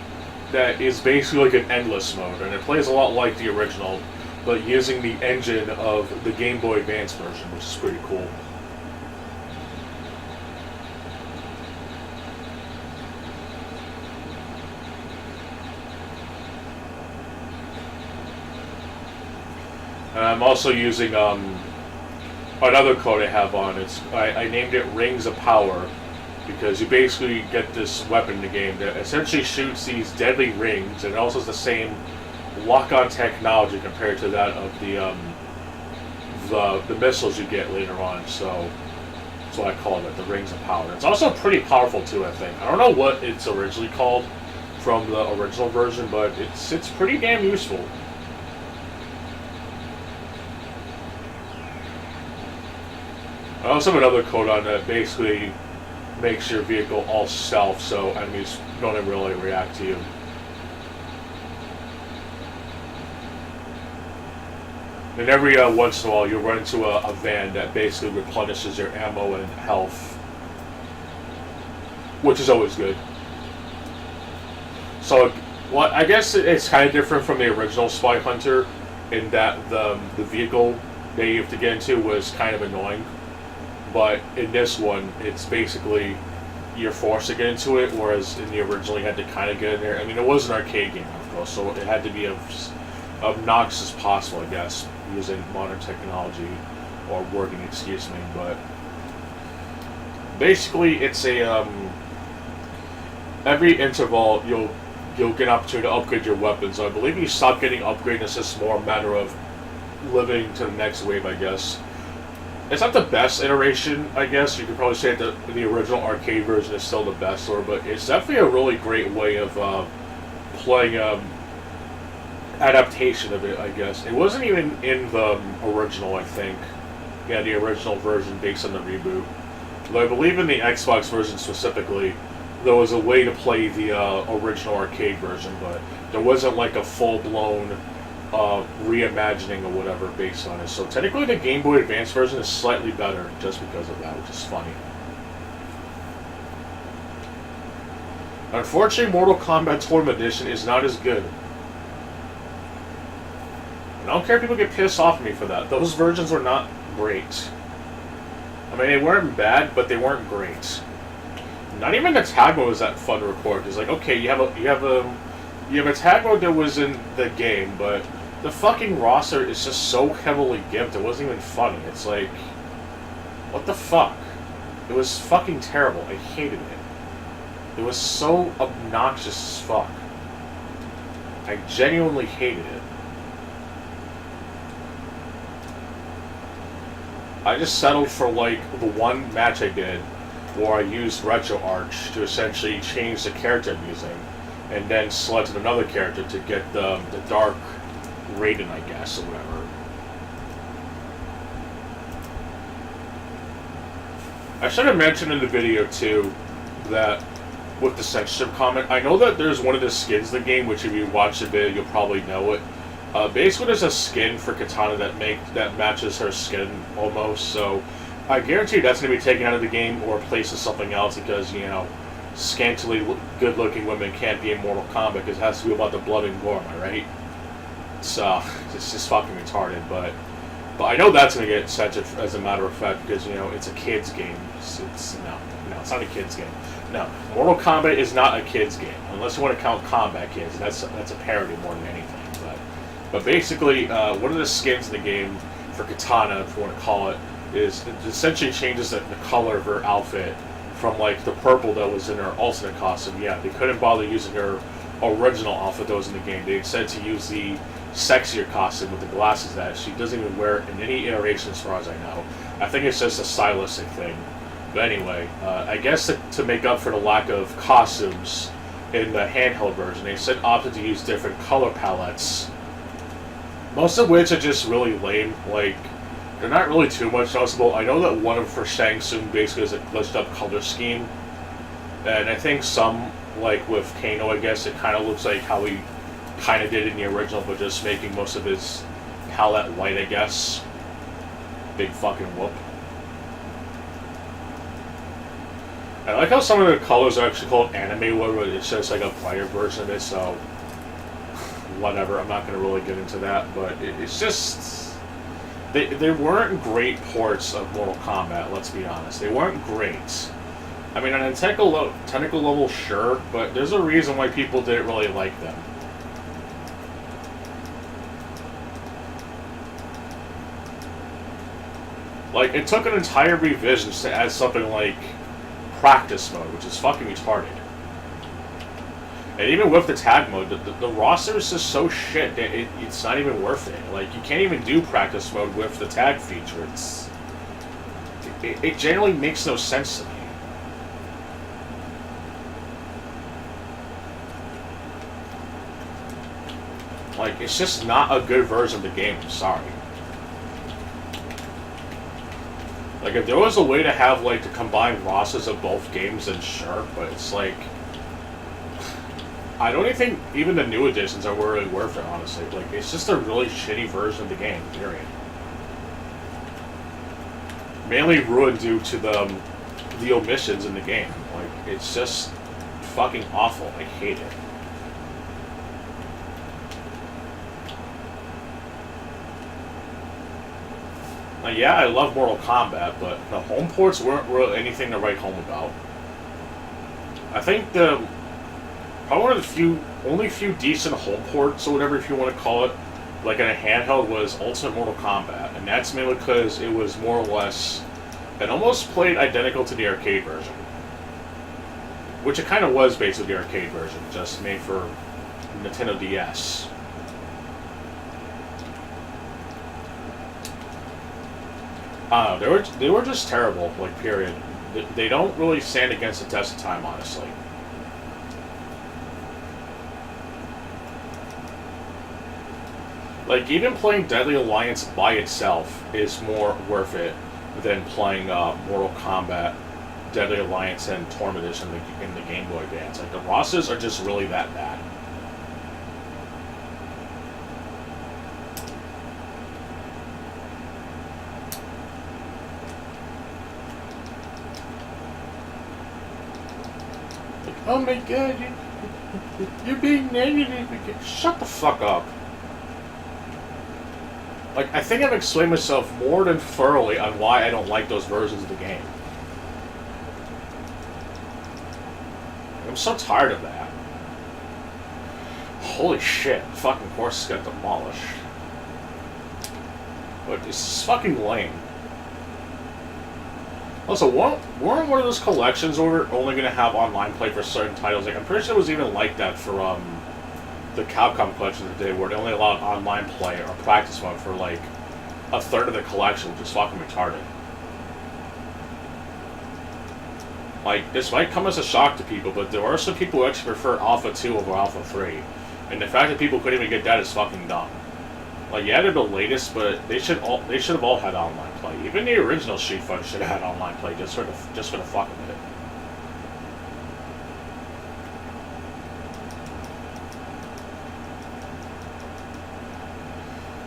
that is basically like an endless mode, and it plays a lot like the original, but using the engine of the Game Boy Advance version, which is pretty cool. And I'm also using another code I have on. I named it Rings of Power, because you basically get this weapon in the game that essentially shoots these deadly rings, and it also has the same lock-on technology compared to that of the missiles you get later on. So that's why I call it the Rings of Power. It's also pretty powerful too, I think. I don't know what it's originally called from the original version, but it's pretty damn useful. I also have another code on that basically makes your vehicle all stealth, so enemies don't really react to you. And every once in a while, you'll run into a van that basically replenishes your ammo and health, which is always good. So, well, I guess it's kind of different from the original Spy Hunter in that the vehicle that you have to get into was kind of annoying. But in this one, it's basically you're forced to get into it, whereas in the original you had to kind of get in there. I mean, it was an arcade game, of course, so it had to be as obnoxious as possible, I guess, using modern technology or wording, excuse me. But basically, it's a every interval you'll get an opportunity to upgrade your weapons. So I believe you stop getting upgraded. It's just more a matter of living to the next wave, I guess. It's not the best iteration, I guess. You could probably say that the original arcade version is still the best, but it's definitely a really great way of playing adaptation of it, I guess. It wasn't even in the original, I think. Yeah, the original version based on the reboot. Though I believe in the Xbox version specifically, there was a way to play the original arcade version, but there wasn't like a full-blown reimagining or whatever based on it. So technically the Game Boy Advance version is slightly better just because of that, which is funny. Unfortunately, Mortal Kombat Tournament Edition is not as good. And I don't care if people get pissed off at me for that. Those versions were not great. I mean, they weren't bad, but they weren't great. Not even the tag mode was that fun to record. It's like, okay, you have a tag mode that was in the game, but the fucking roster is just so heavily gimped, it wasn't even funny. It's like, what the fuck? It was fucking terrible. I hated it. It was so obnoxious as fuck. I genuinely hated it. I just settled for, like, the one match I did where I used RetroArch to essentially change the character I'm using. and then selected another character to get the Dark Raiden, I guess, or whatever. I should have mentioned in the video, too, that with the censorship comment, I know that there's one of the skins in the game, which if you watch the video, you'll probably know it. Basically, there's a skin for Katana that matches her skin, almost, so I guarantee that's going to be taken out of the game or replaced with something else because, you know, scantily good-looking women can't be in Mortal Kombat because it has to be about the blood and gore, am I right? It's just fucking retarded, but I know that's going to get censored as a matter of fact because, you know, it's a kid's game. No, it's not a kid's game. No, Mortal Kombat is not a kid's game, unless you want to count Combat Kids. That's a parody more than anything. But basically, one of the skins in the game for Katana, if you want to call it, is it essentially changes the color of her outfit from like the purple that was in her alternate costume. Yeah, they couldn't bother using her original outfit that was in the game. They decided to use the sexier costume with the glasses that she doesn't even wear in any iteration as far as I know. I think it's just a stylistic thing. But anyway, I guess to make up for the lack of costumes in the handheld version, they said opted to use different color palettes. Most of which are just really lame. Like, they're not really too much noticeable. I know that one of for Shang Tsung basically is a glitched up color scheme. And I think some, like with Kano, I guess, it kind of looks like how he kind of did in the original, but just making most of his palette white, I guess. Big fucking whoop. I like how some of the colors are actually called anime wood, but it's just like a brighter version of it, so whatever, I'm not going to really get into that, but it's just they weren't great ports of Mortal Kombat, let's be honest. They weren't great. I mean, on a technical level, sure, but there's a reason why people didn't really like them. Like, it took an entire revision to add something like practice mode, which is fucking retarded. And even with the tag mode, the roster is just so shit that it's not even worth it. Like, you can't even do practice mode with the tag feature. It generally makes no sense to me. Like, it's just not a good version of the game, I'm sorry. Like, if there was a way to have, like, the combined rosters of both games, then sure, but it's like, I don't even think even the new editions are really worth it, honestly. Like, it's just a really shitty version of the game, period. Mainly ruined due to the omissions in the game. Like, it's just fucking awful. I hate it. Yeah, I love Mortal Kombat, but the home ports weren't really anything to write home about. I think probably one of the only few decent home ports, or whatever if you want to call it, like in a handheld, was Ultimate Mortal Kombat, and that's mainly because it was more or less, it almost played identical to the arcade version. Which it kind of was basically the arcade version, just made for Nintendo DS. They were just terrible, like, period. They don't really stand against the test of time, honestly. Like, even playing Deadly Alliance by itself is more worth it than playing Mortal Kombat, Deadly Alliance, and Tournament Edition in the Game Boy Advance. Like, the rosters are just really that bad. Oh my god, you're being negative again. Shut the fuck up. Like, I think I've explained myself more than thoroughly on why I don't like those versions of the game. I'm so tired of that. Holy shit, the fucking horse got demolished. But it's fucking lame. Also, weren't one of those collections only going to have online play for certain titles? Like, I'm pretty sure it was even like that for the Capcom collection today, where they only allowed online play or practice mode for like a third of the collection, which is fucking retarded. Like, this might come as a shock to people, but there are some people who actually prefer Alpha 2 over Alpha 3. And the fact that people couldn't even get that is fucking dumb. Like, yeah, they're the latest, but they should have all had online play. Even the original Street Fighter should have had online play just for the fuck of it.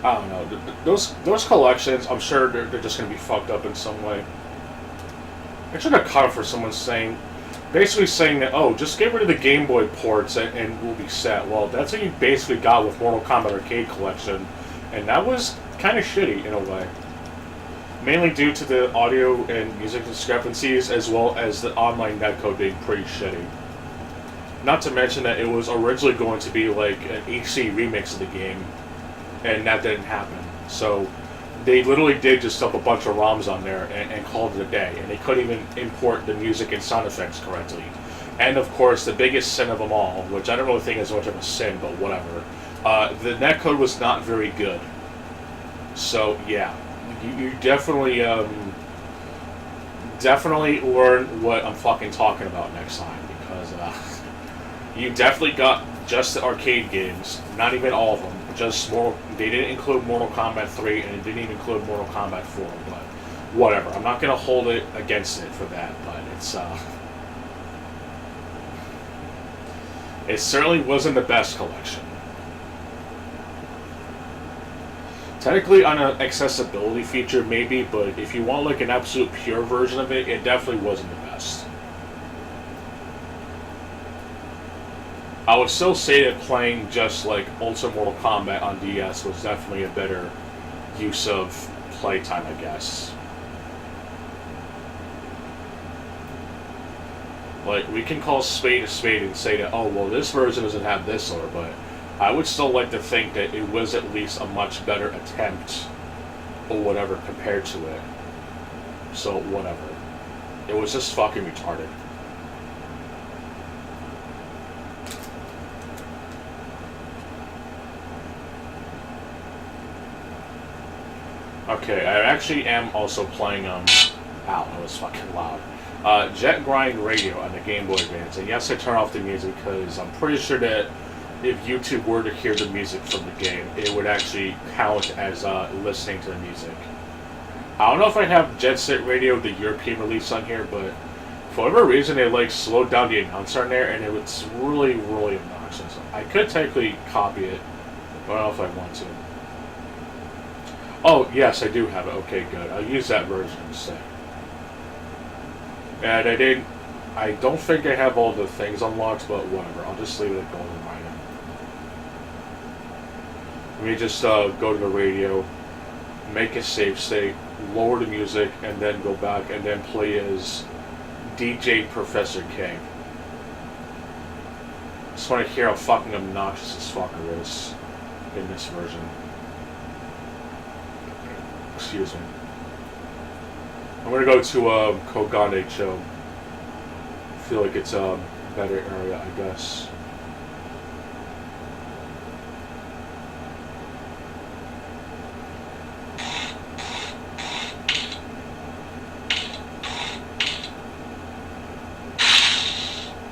I don't know. Those collections, I'm sure they're just gonna be fucked up in some way. I should have caught for someone basically saying that, oh, just get rid of the Game Boy ports and we'll be set. Well, that's what you basically got with Mortal Kombat Arcade Collection, and that was kind of shitty in a way. Mainly due to the audio and music discrepancies, as well as the online netcode being pretty shitty. Not to mention that it was originally going to be like an HD remix of the game, and that didn't happen. So they literally did just dump a bunch of ROMs on there and called it a day, and they couldn't even import the music and sound effects correctly. And of course, the biggest sin of them all, which I don't really think is much of a sin, but whatever, the netcode was not very good. So yeah, you definitely learn what I'm fucking talking about next time, because you definitely got just the arcade games, not even all of them. Just they didn't include Mortal Kombat 3, and it didn't even include Mortal Kombat 4, but whatever. I'm not going to hold it against it for that, but it certainly wasn't the best collection. Technically, on an accessibility feature, maybe, but if you want like an absolute pure version of it, it definitely wasn't the best. I would still say that playing just like Ultimate Mortal Kombat on DS was definitely a better use of playtime, I guess. Like, we can call spade a spade and say that, oh, well, this version doesn't have this or, but I would still like to think that it was at least a much better attempt or whatever compared to it. So, whatever. It was just fucking retarded. Okay, I actually am also playing, ow, that was fucking loud. Jet Grind Radio on the Game Boy Advance. And yes, I turn off the music because I'm pretty sure that if YouTube were to hear the music from the game, it would actually count as listening to the music. I don't know if I have Jet Set Radio, the European release, on here, but for whatever reason, they like slowed down the announcer on there, and it was really, really obnoxious. I could technically copy it, but I don't know if I want to. Oh, yes, I do have it. Okay, good. I'll use that version instead. And I don't think I have all the things unlocked, but whatever. I'll just leave it at Golden Rhino. Let me just go to the radio, make a save state, lower the music, and then go back and then play as DJ Professor K. Just want to hear how fucking obnoxious this fucker is in this version. Excuse me. I'm gonna go to Kogane Cho. I feel like it's a better area, I guess.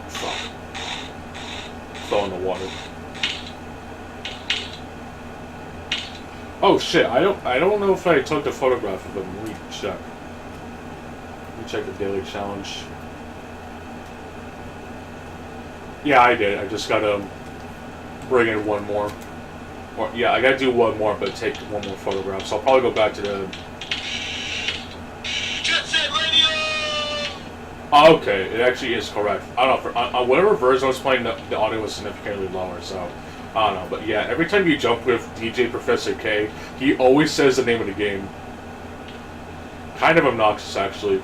Fuck. Fell in the water. Oh shit! I don't know if I took the photograph of him. Let me check. Let me check the daily challenge. Yeah, I did. I just gotta bring in one more. Or yeah, I gotta do one more, but take one more photograph. So I'll probably go back to the. Jet Set Radio. Oh, okay, it actually is correct. I don't know. On whatever version I was playing, the audio was significantly lower. So. I don't know, but yeah, every time you jump with DJ Professor K, he always says the name of the game. Kind of obnoxious, actually.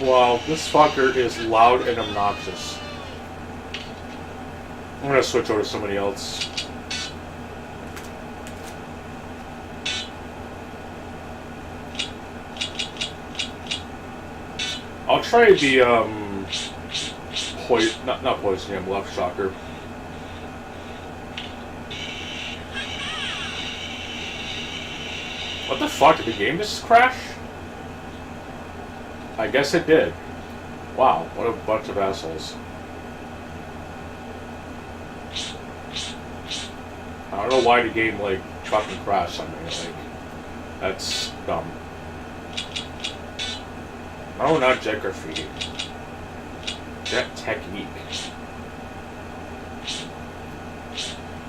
Wow, this fucker is loud and obnoxious. I'm gonna switch over to somebody else. I'll try the, not poison, left shocker. What the fuck, did the game just crash? I guess it did. Wow, what a bunch of assholes. I don't know why the game, like, fucking crashed on me, like, that's dumb. No, not jet graffiti. Jet technique.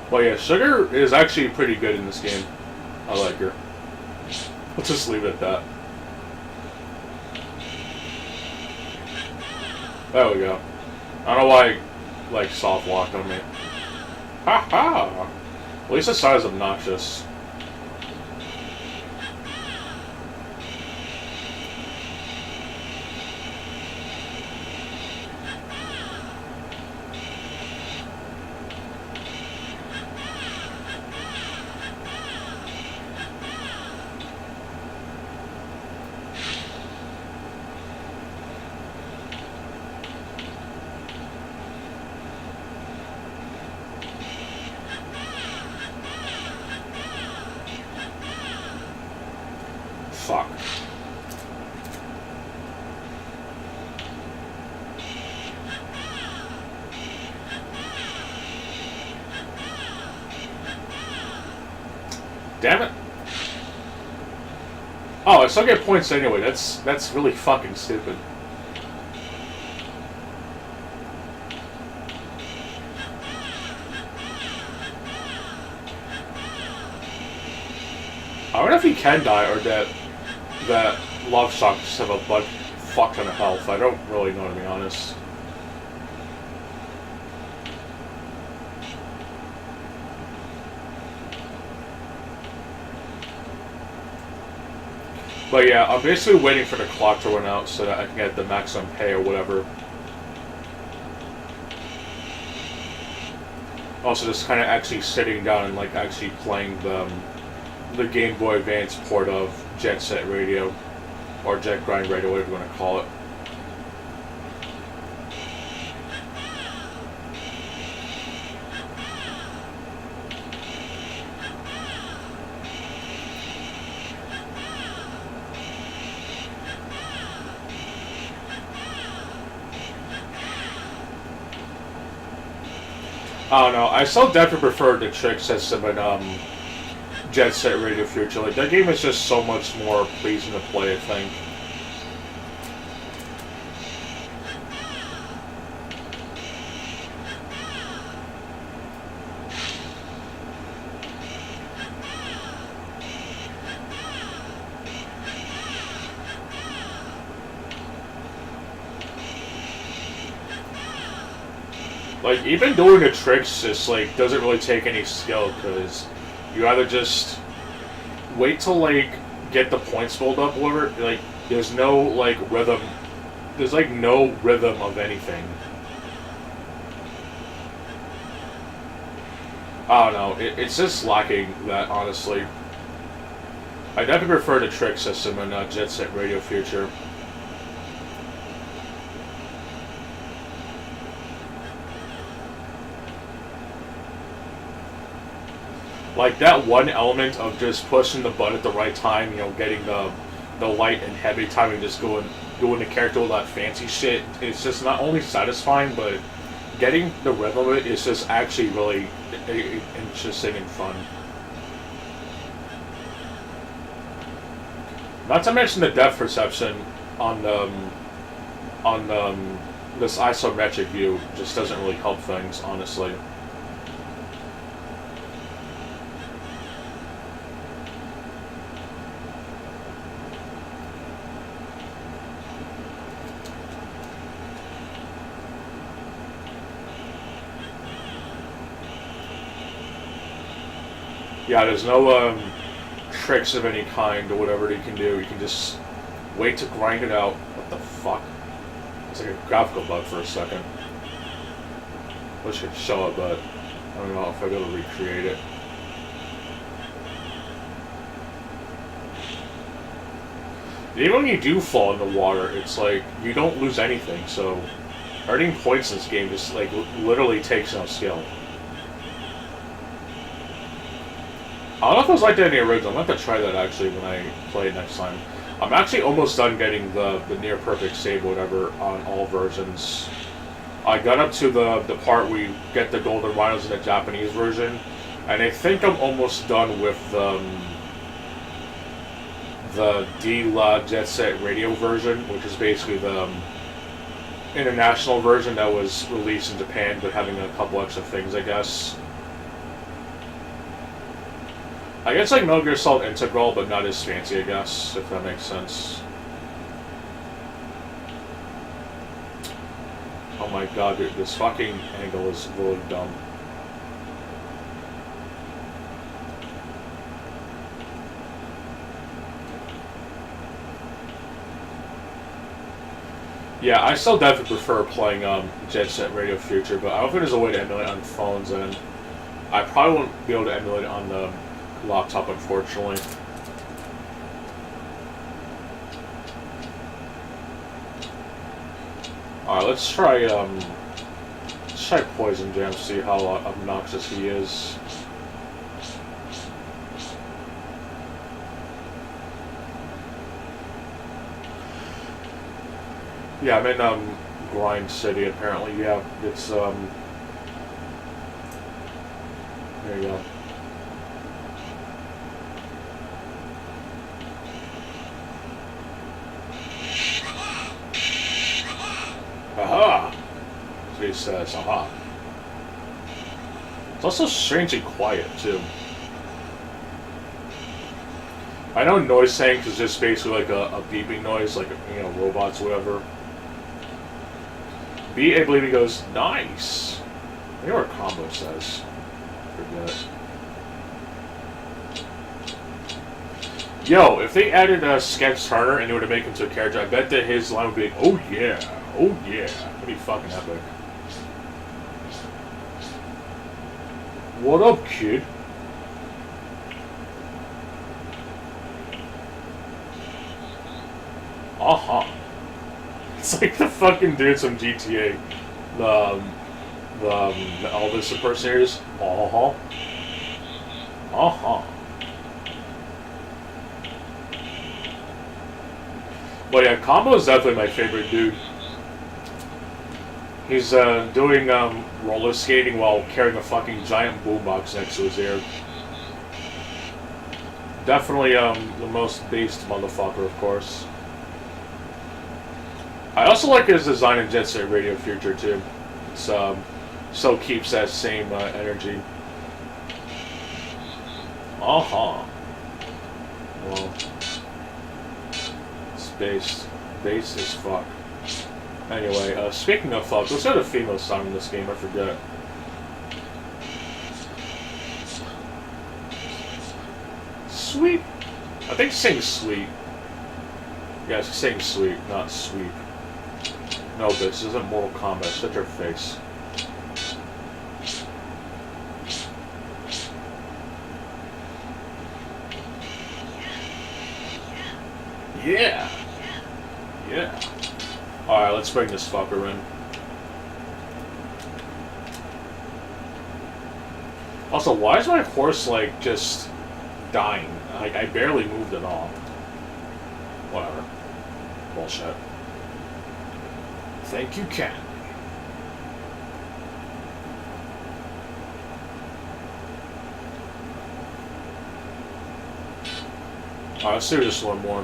Well, yeah, Sugar is actually pretty good in this game. I like her. Let's just leave it at that. There we go. I don't know why, like, soft locked on me. Ha ha! At least the size is obnoxious. Fuck. Damn it. Oh, I still get points anyway. That's really fucking stupid. I don't know if he can die or that Love Shock just have a fuck ton of health. I don't really know, to be honest. But yeah, I'm basically waiting for the clock to run out so that I can get the maximum pay or whatever. Also, just kind of actually sitting down and like actually playing the Game Boy Advance port of Jet Set Radio, or Jet Grind Radio, whatever you want to call it. I don't know. I still definitely prefer the trick system and Jet Set Radio Future. Like, that game is just so much more pleasing to play, I think. Like, even doing the tricks just, like, doesn't really take any skill, because you either just wait till, like, get the points build up, or, like, there's no, like, rhythm. There's, like, no rhythm of anything. I don't know. It's just lacking that, honestly. I definitely prefer the trick system and Jet Set Radio Future. Like, that one element of just pushing the button at the right time, you know, getting the light and heavy timing, just doing the character with that fancy shit, it's just not only satisfying, but getting the rhythm of it is just actually really interesting and fun. Not to mention the depth perception on this isometric view just doesn't really help things, honestly. Yeah, there's no tricks of any kind or whatever you can do. You can just wait to grind it out. What the fuck? like a graphical bug for a second. Wish I could show it, but I don't know if I'll be able to recreate it. Even when you do fall in the water, it's like you don't lose anything. So earning points in this game just like literally takes no skill. I don't know if it was like that in the original. I'm going to have to try that actually when I play it next time. I'm actually almost done getting the near perfect save, whatever, on all versions. I got up to the part where you get the golden rhinos in the Japanese version, and I think I'm almost done with the De La Jet Set Radio version, which is basically the international version that was released in Japan, but having a couple extra things, I guess. I guess like Metal Gear Solid Integral, but not as fancy, I guess, if that makes sense. Oh my god, dude, this fucking angle is really dumb. Yeah, I still definitely prefer playing Jet Set Radio Future, but I don't think there's a way to emulate it on phones, and I probably won't be able to emulate it on the laptop, unfortunately. Alright, let's try Poison Jam, see how obnoxious he is. Yeah, I'm in Grind City apparently. Yeah, it's there you go. Aha! That's what he says, aha. It's also strangely quiet, too. I know noise tanks is just basically like a beeping noise, like, you know, robots, whatever. B, I believe he goes, nice! I know what combo says. Forget it. Yo, if they added Sketch Turner and they were to make him to a character, I bet that his line would be like, oh yeah, oh yeah. That'd be fucking epic. What up, kid? Uh-huh. It's like the fucking dudes from GTA. The Elvis impersonators. Uh-huh. Uh-huh. Well, yeah, Combo is definitely my favorite dude. He's doing roller skating while carrying a fucking giant boombox next to his ear. Definitely the most based motherfucker, of course. I also like his design in Jet Set Radio Future too. It's still keeps that same energy. Uh-huh. Well, it's based as fuck. Anyway, speaking of fuck, what's the other female song in this game? I forget. Sweet. I think sing sweet. Yeah, sing sweet, not sweet. No, bitch, this isn't Mortal Kombat. Shut your face. Yeah! Yeah. Alright, let's bring this fucker in. Also, why is my horse, like, just dying? Like, I barely moved at all. Whatever. Bullshit. Thank you, Ken. Alright, let's do this one more.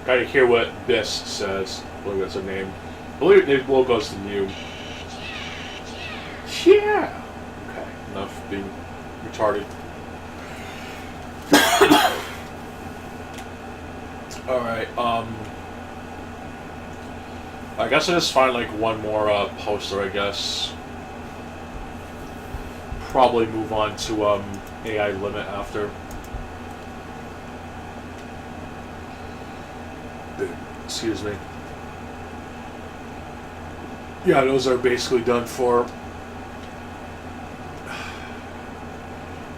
Gotta hear what this says. I believe that's her name. I believe the logo's the Mew. Yeah! Okay, enough being retarded. Alright, I guess I just find like one more poster, I guess. Probably move on to AI Limit after. Excuse me. Yeah, those are basically done for.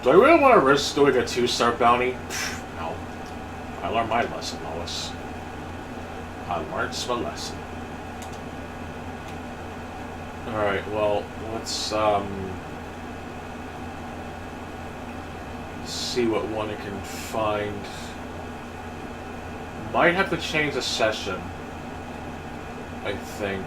Do I really want to risk doing a 2-star bounty? No. I learned my lesson, Lois. I learned my lesson. Alright, well, let's see what one I can find. Might have to change the session, I think.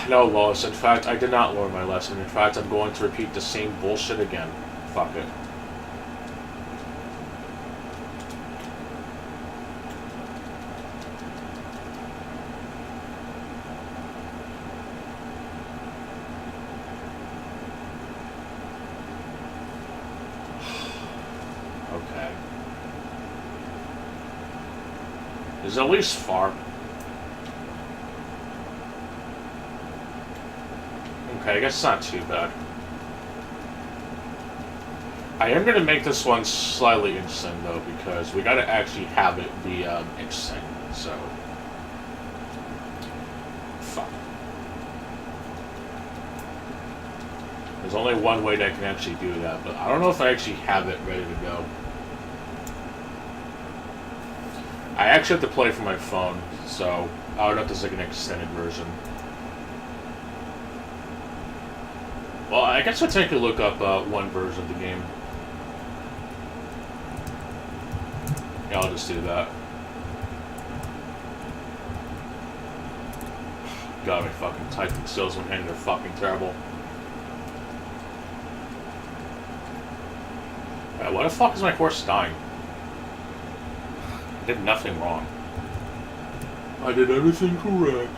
No, Lois. In fact, I did not learn my lesson. In fact, I'm going to repeat the same bullshit again. Fuck it. Okay. Is it at least far? Okay, I guess it's not too bad. I am going to make this one slightly interesting, though, because we got to actually have it be interesting, so... Fuck. There's only one way that I can actually do that, but I don't know if I actually have it ready to go. I actually have to play from my phone, so I don't know if there's like an extended version. Well, I guess I'll take a look up one version of the game. Yeah, I'll just do that. God, my fucking typing skills when handing are fucking terrible. Yeah, why the fuck is my horse dying? I did nothing wrong. I did everything correct.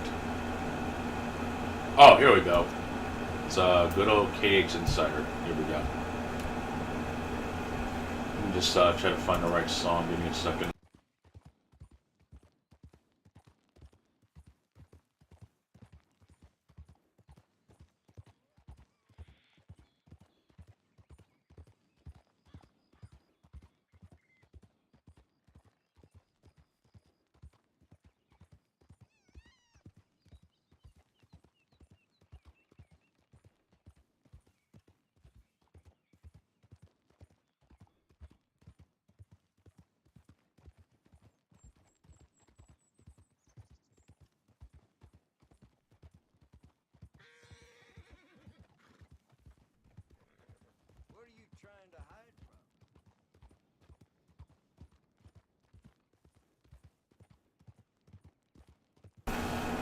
Oh, here we go. It's a good old KH Insider. Here we go. Let me just try to find the right song. Give me a second.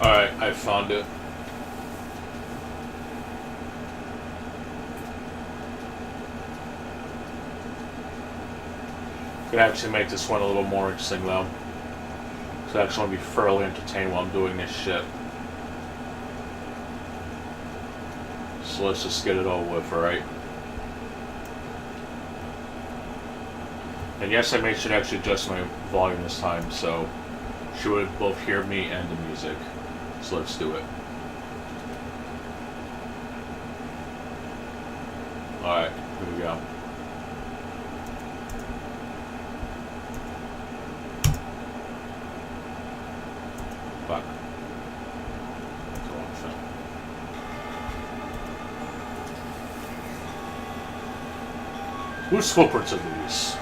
Alright, I found it. Could actually make this one a little more interesting though. So I actually want to be thoroughly entertained while I'm doing this shit. So let's just get it over with, alright? And yes, I made sure to actually adjust my volume this time, so she would both hear me and the music. So let's do it. Alright, here we go. Fuck. That's the wrong thing. Who's culprits of these?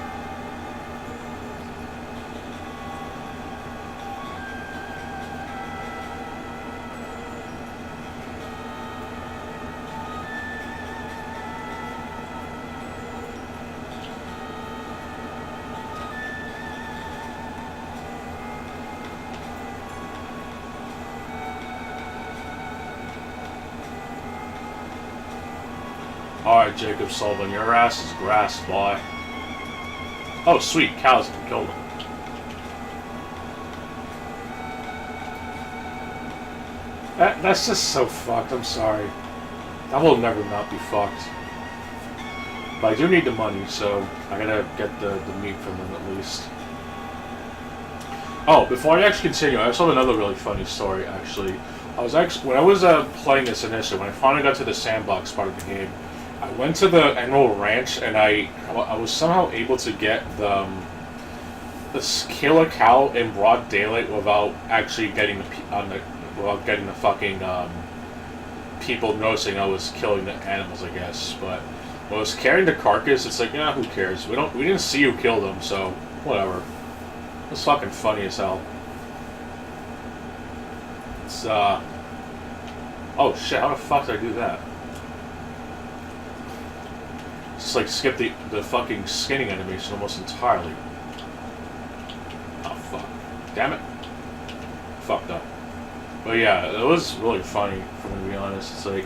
Alright, Jacob Sullivan, your ass is grass, boy. Oh, sweet, cows can kill them. That's just so fucked, I'm sorry. That will never not be fucked. But I do need the money, so I gotta get the meat from them at least. Oh, before I actually continue, I also have another really funny story, actually. When I was playing this initially, when I finally got to the sandbox part of the game, I went to the Emerald Ranch and I was somehow able to get the kill a cow in broad daylight without actually getting without getting the fucking people noticing I was killing the animals, I guess. But when I was carrying the carcass, it's like, yeah, who cares? We didn't see you kill them, so whatever. It was fucking funny as hell. It's oh shit, how the fuck did I do that? Just like skip the fucking skinning animation almost entirely. Oh fuck. Damn it. Fucked up. But yeah, it was really funny, for me to be honest. It's like,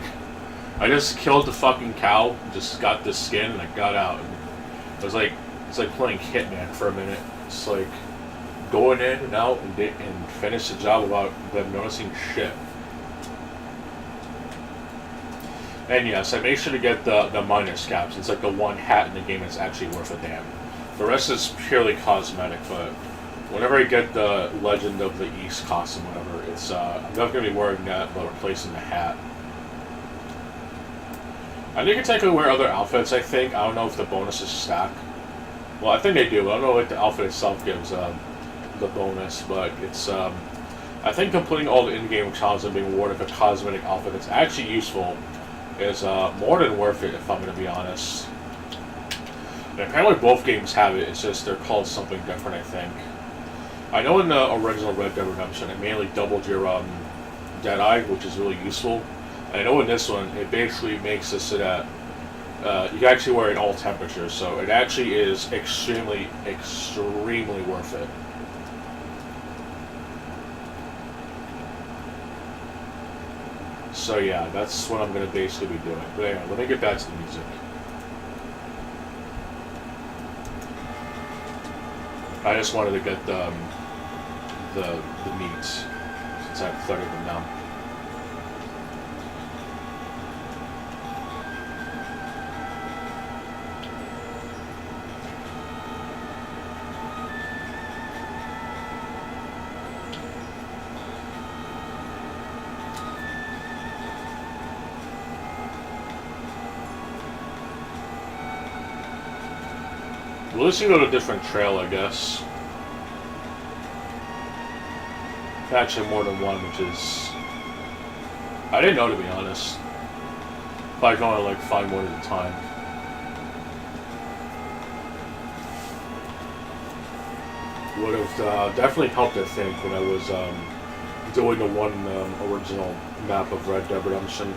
I just killed the fucking cow, just got the skin, and I got out. And it was like, it's like playing Hitman for a minute. It's like going in and out and finish the job without them noticing shit. And yes, I made sure to get the minus caps. It's like the one hat in the game that's actually worth a damn. The rest is purely cosmetic, but whenever I get the Legend of the East costume, whatever, it's I'm definitely going to be wearing that, but replacing the hat. I think you can technically wear other outfits, I think. I don't know if the bonuses stack. Well, I think they do. I don't know if the outfit itself gives the bonus, but it's I think completing all the in-game challenges and being awarded a cosmetic outfit that's actually useful is more than worth it, if I'm going to be honest. And apparently both games have it, it's just they're called something different, I think. I know in the original Red Dead Redemption it mainly doubled your Deadeye, which is really useful. And I know in this one it basically makes it so that you can actually wear it in all temperatures, so it actually is extremely, extremely worth it. So yeah, that's what I'm going to basically be doing. But anyway, let me get back to the music. I just wanted to get the meats, since I've 30 of them now. We'll just go to a different trail, I guess. Actually, more than one, which is... I didn't know, to be honest. Probably going to, like, find one at a time. Would have definitely helped, I think, when I was doing the one original map of Red Dead Redemption.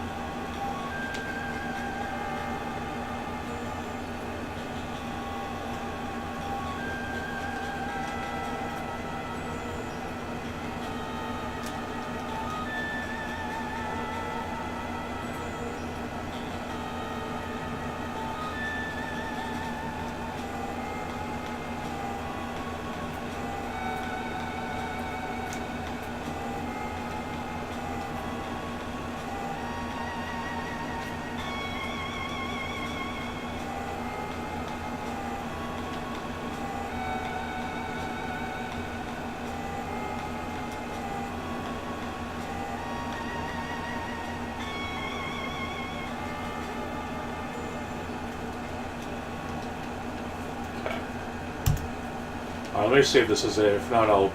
Let me see if this is it. If not, I'll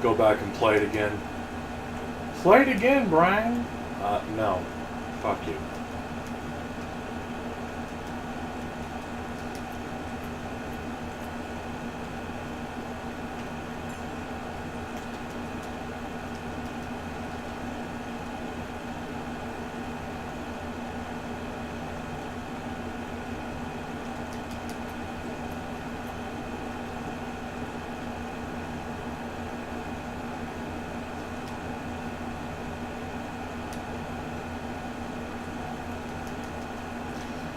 go back and play it again. Play it again, Brian? No. Fuck you.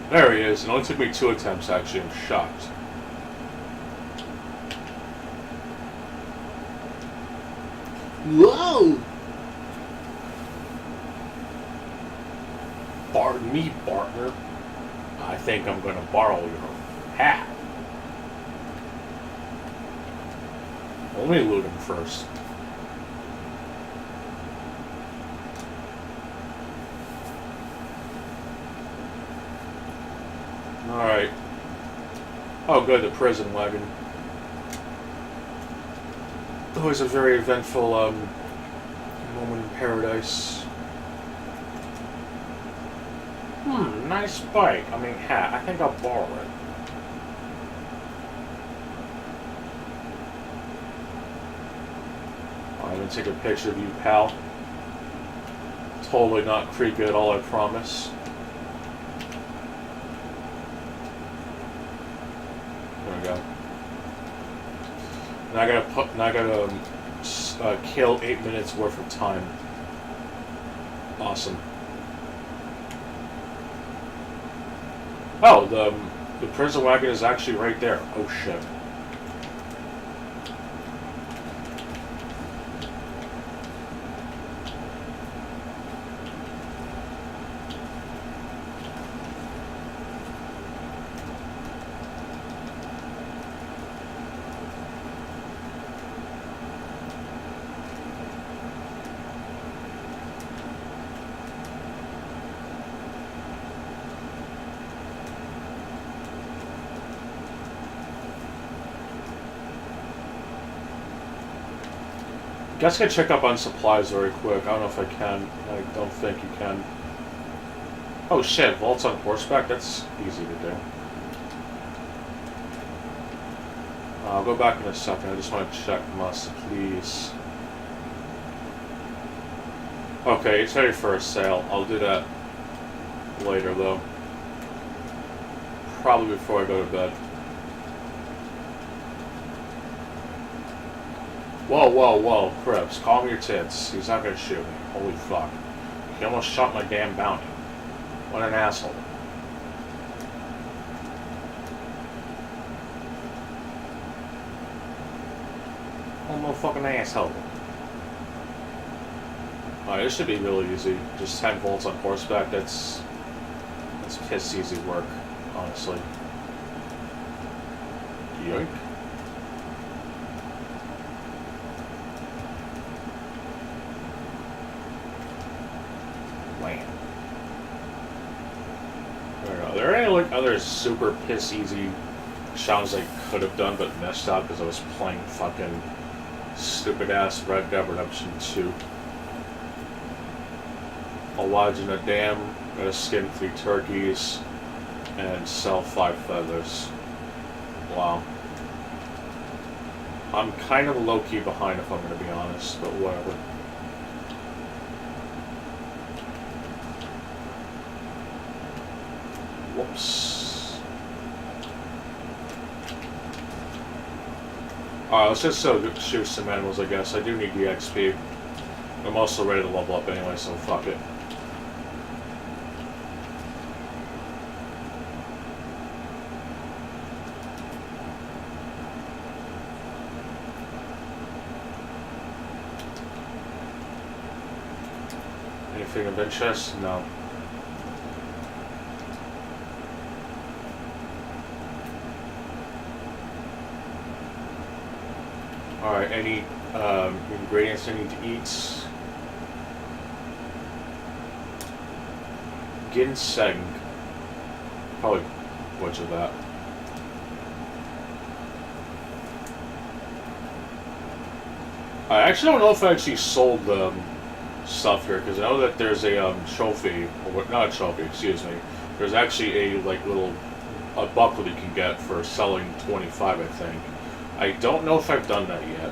There he is. It only took me 2 attempts, actually. I'm shocked. Whoa! Pardon me, partner. I think I'm going to borrow your hat. Let me loot him first. Alright. Oh, good, the prison wagon. It was a very eventful moment in paradise. Nice bike. I mean, hat. I think I'll borrow it. I'm gonna take a picture of you, pal. Totally not creepy at all, I promise. There we go. Now I gotta kill 8 minutes worth of time. Awesome. Oh, the prison wagon is actually right there. Oh shit. Guess I can check up on supplies very quick. I don't know if I can. I don't think you can. Oh shit, vaults on horseback? That's easy to do. I'll go back in a second. I just want to check must, please. Okay, it's ready for a sale. I'll do that later though. Probably before I go to bed. Whoa, whoa, whoa, Crips, calm your tits. He's not gonna shoot me. Holy fuck. He almost shot my damn bounty. What an asshole. What a motherfucking asshole. Alright, this should be really easy. Just 10 volts on horseback, that's piss easy work, honestly. Yoink. Are there any like other super piss easy challenges I could have done but messed up because I was playing fucking stupid ass Red Dead Redemption 2? I'll lodge in a dam, gotta skin 3 turkeys, and sell 5 feathers. Wow. I'm kind of low key behind if I'm gonna be honest, but whatever. Whoops. Alright, let's just shoot some animals, I guess. I do need the XP. I'm also ready to level up anyway, so fuck it. Anything of interest? No. Alright, any ingredients I need to eat? Ginseng. Probably butcher that. I actually don't know if I actually sold stuff here, because I know that there's a trophy, or not a trophy, excuse me. There's actually a a buckle you can get for selling 25, I think. I don't know if I've done that yet.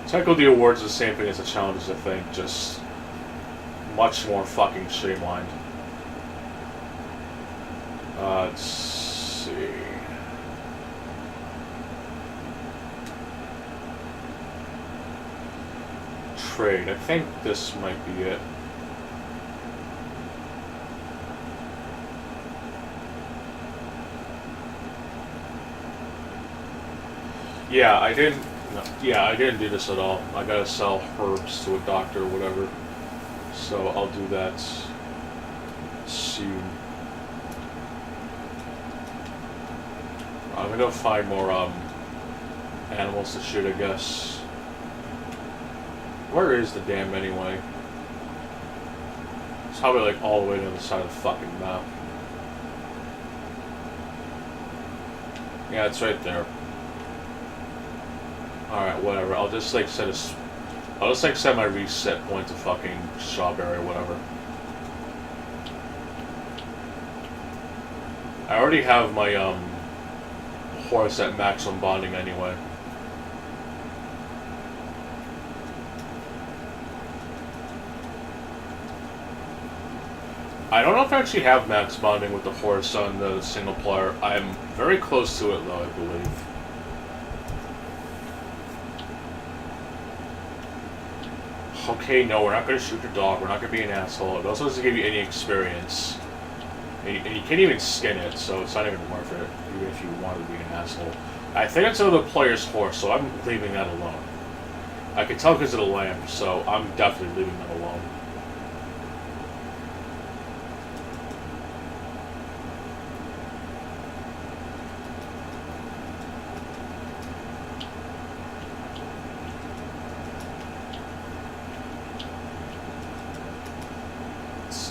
Technically, the awards are the same thing as the challenges, I think, just much more fucking streamlined. Let's see. Trade. I think this might be it. Yeah, I didn't. No, yeah, I didn't do this at all. I gotta sell herbs to a doctor or whatever. So I'll do that soon. I'm gonna go find more animals to shoot, I guess. Where is the dam anyway? probably like all the way to the other side of the fucking map. Yeah, it's right there. Alright, whatever. I'll just like set my reset point to fucking Strawberry or whatever. I already have my horse at maximum bonding anyway. I don't know if I actually have max bonding with the horse on the single player. I'm very close to it though, I believe. Okay, no, we're not going to shoot your dog. We're not going to be an asshole. It also doesn't give you any experience. And you can't even skin it, so it's not even worth it, even if you want to be an asshole. I think it's another player's horse, so I'm leaving that alone. I can tell because of the lamp, so I'm definitely leaving that alone.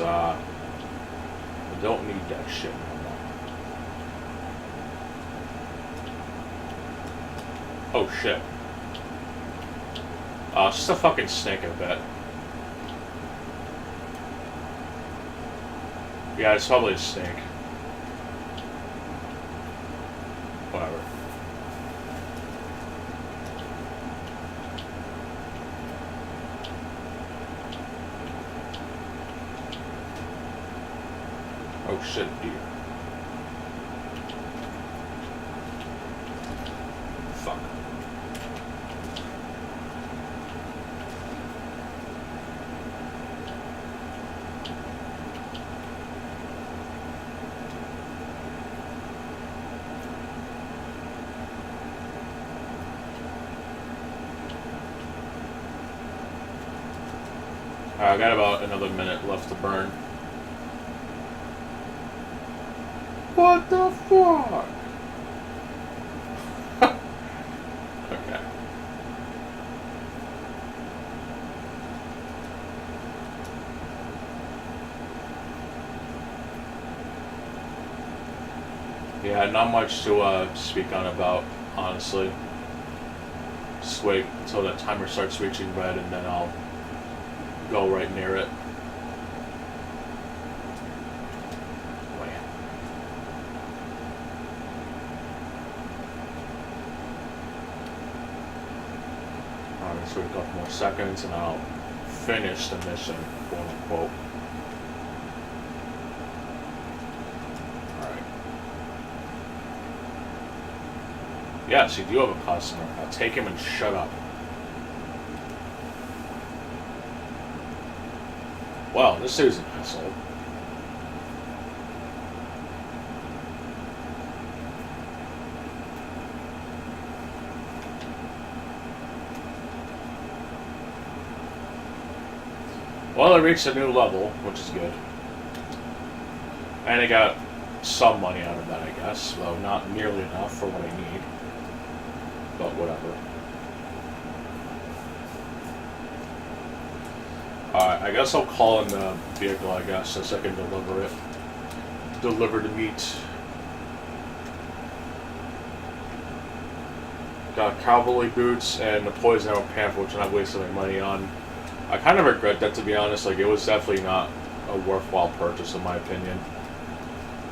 I don't need that shit no more. Oh shit. It's just a fucking snake, I bet. Yeah, it's probably a snake. Whatever. Oh shit, dear. Fuck. I got about another minute left to burn. What the fuck? Okay. Yeah, not much to speak on about, honestly. Just wait until that timer starts reaching red and then I'll go right near it. So a couple more seconds and I'll finish the mission, quote unquote. Alright. Yes, you do have a customer. Now take him and shut up. Wow, this is an asshole. Well, I reached a new level, which is good. And I got some money out of that, I guess. Though not nearly enough for what I need. But whatever. Alright, I guess I'll call in the vehicle, I guess, so I can deliver it. Deliver the meat. Got cowboy boots and the poison arrow pamphlet, which I'm not wasting my money on. I kind of regret that, to be honest. Like, it was definitely not a worthwhile purchase, in my opinion.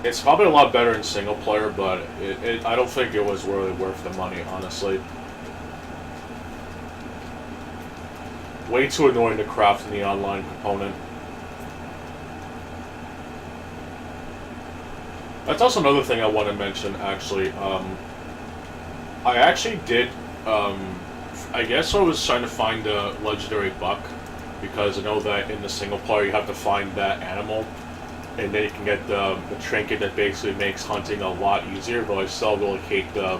It's probably a lot better in single player, but I don't think it was really worth the money, honestly. Way too annoying to craft in the online component. That's also another thing I want to mention, actually. I actually did, I guess I was trying to find a legendary buck, because I know that in the single player you have to find that animal, and then you can get the trinket that basically makes hunting a lot easier, but I still really hate the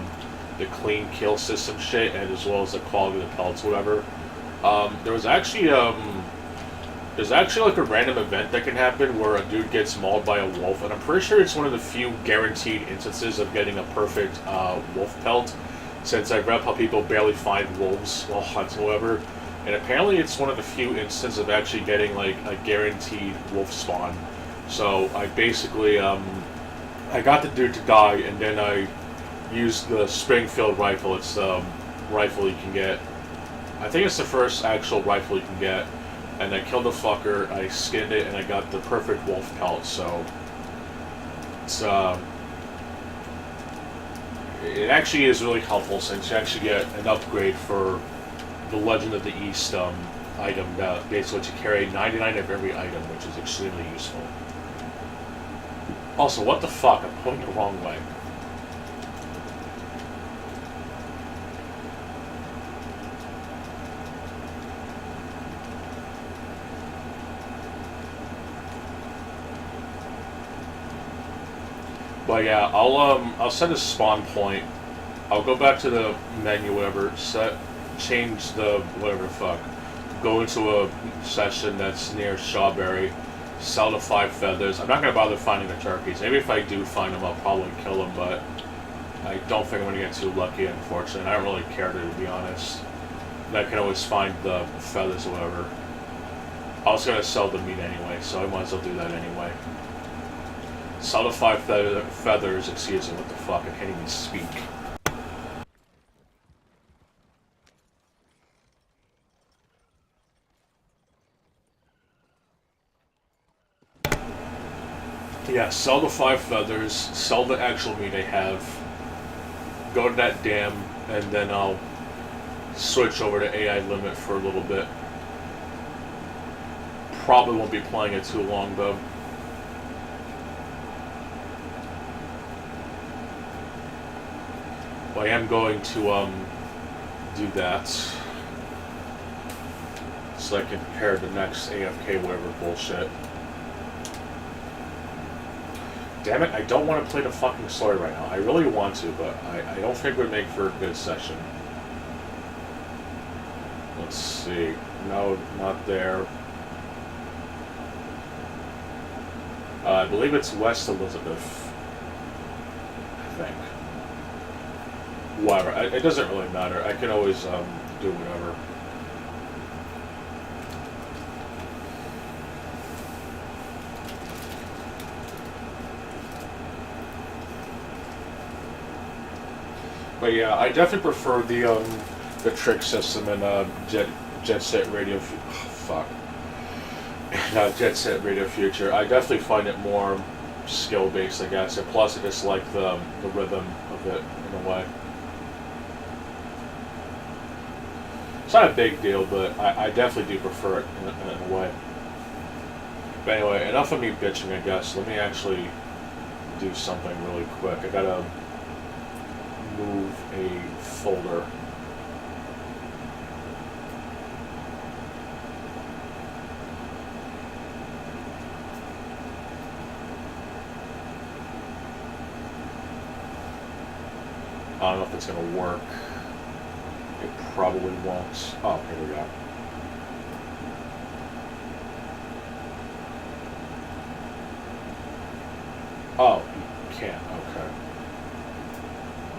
clean kill system shit, and as well as the quality of the pelts, whatever. There's actually like a random event that can happen where a dude gets mauled by a wolf, and I'm pretty sure it's one of the few guaranteed instances of getting a perfect wolf pelt, since I've read how people barely find wolves while hunting, whatever. And apparently it's one of the few instances of actually getting like a guaranteed wolf spawn. So I basically, I got the dude to die, and then I used the Springfield rifle. It's the rifle you can get. I think it's the first actual rifle you can get. And I killed the fucker, I skinned it, and I got the perfect wolf pelt, so... It's, it actually is really helpful since you actually get an upgrade for the Legend of the East item that basically lets you carry 99 of every item, which is extremely useful. Also, what the fuck? I'm pointing the wrong way. But yeah, I'll set a spawn point. I'll go back to the menu, whatever, change the whatever the fuck. Go into a session that's near Strawberry, sell the 5 feathers. I'm not gonna bother finding the turkeys. Maybe if I do find them, I'll probably kill them, but I don't think I'm gonna get too lucky, unfortunately. I don't really care to be honest. I can always find the feathers or whatever. I was gonna sell the meat anyway, so I might as well do that anyway. Sell the 5 feathers, excuse me, what the fuck, I can't even speak. Yeah, sell the 5 feathers, sell the actual meat I have, go to that dam, and then I'll switch over to AI Limit for a little bit. Probably won't be playing it too long though. I am going to do that so I can prepare the next AFK whatever bullshit. Damn it, I don't want to play the fucking story right now. I really want to, but I don't think it would make for a good session. Let's see. No, not there. I believe it's West Elizabeth. I think. Whatever. It doesn't really matter. I can always do whatever. But yeah, I definitely prefer the trick system in Jet Set Radio. Fuck. Jet Set Radio Future. I definitely find it more skill based, I guess, and plus I just like the rhythm of it in a way. It's not a big deal, but I definitely do prefer it in a way. But anyway, enough of me bitching, I guess. Let me actually do something really quick. I gotta move a folder. I don't know if it's gonna work. It probably won't. Oh, here we go. Oh, you can't. Okay.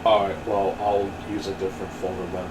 Alright, well, I'll use a different folder then.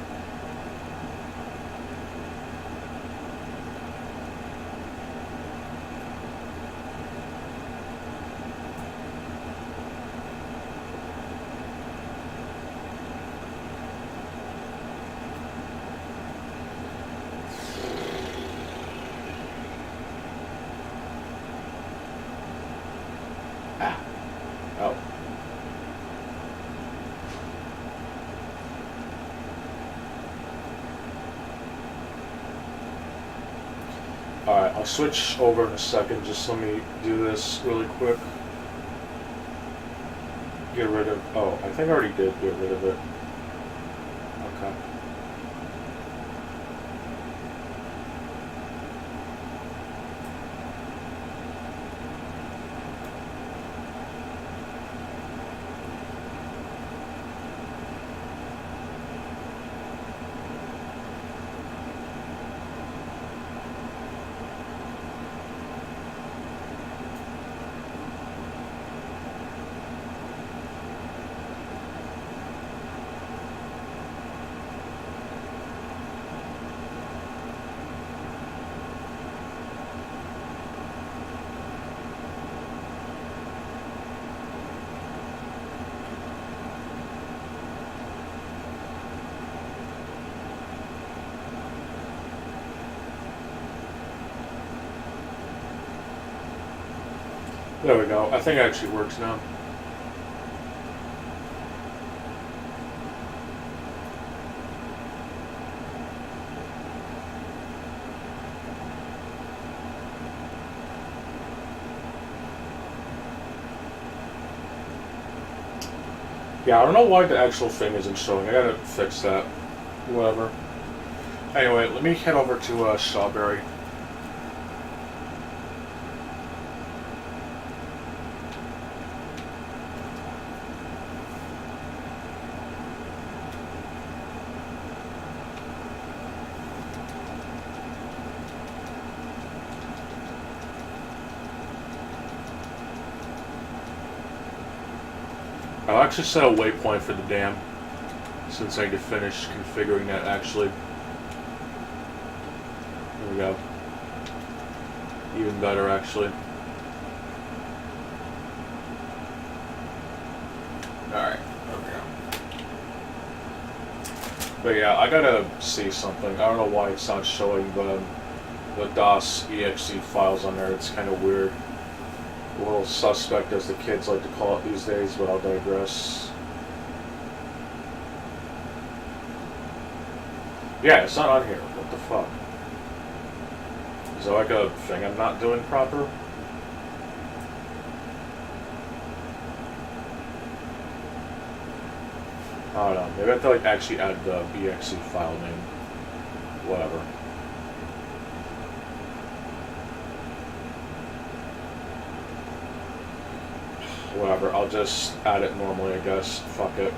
Alright, I'll switch over in a second. Just let me do this really quick. Get rid of... Oh, I think I already did get rid of it. Okay. There we go. I think it actually works now. Yeah, I don't know why the actual thing isn't showing. I gotta fix that. Whatever. Anyway, let me head over to Strawberry. I'll actually set a waypoint for the dam, since I need to finish configuring that actually. There we go. Even better actually. Alright, okay. But yeah, I gotta see something. I don't know why it's not showing the DOS exe files on there. It's kind of weird. A little suspect, as the kids like to call it these days, but I'll digress. Yeah, it's not on here. What the fuck? Is there like a thing I'm not doing proper? I don't know. Maybe I have to like actually add the exe file name. Whatever. Whatever, I'll just add it normally, I guess. Fuck it.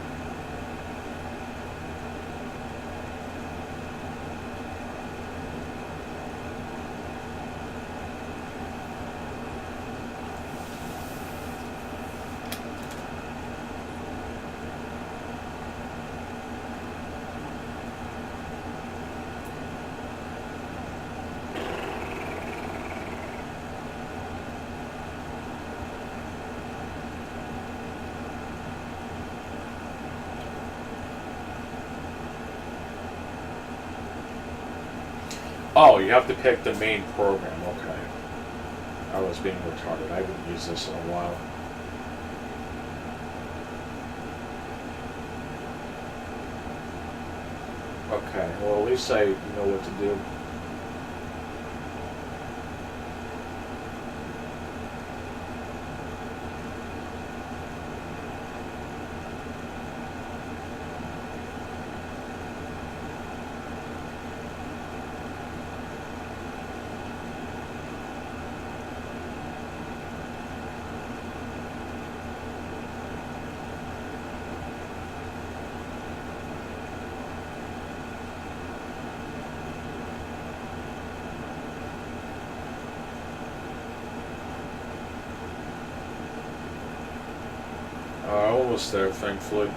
Oh, you have to pick the main program, okay. I was being retarded. I haven't used this in a while. Okay, well at least I know what to do. Almost there, thankfully.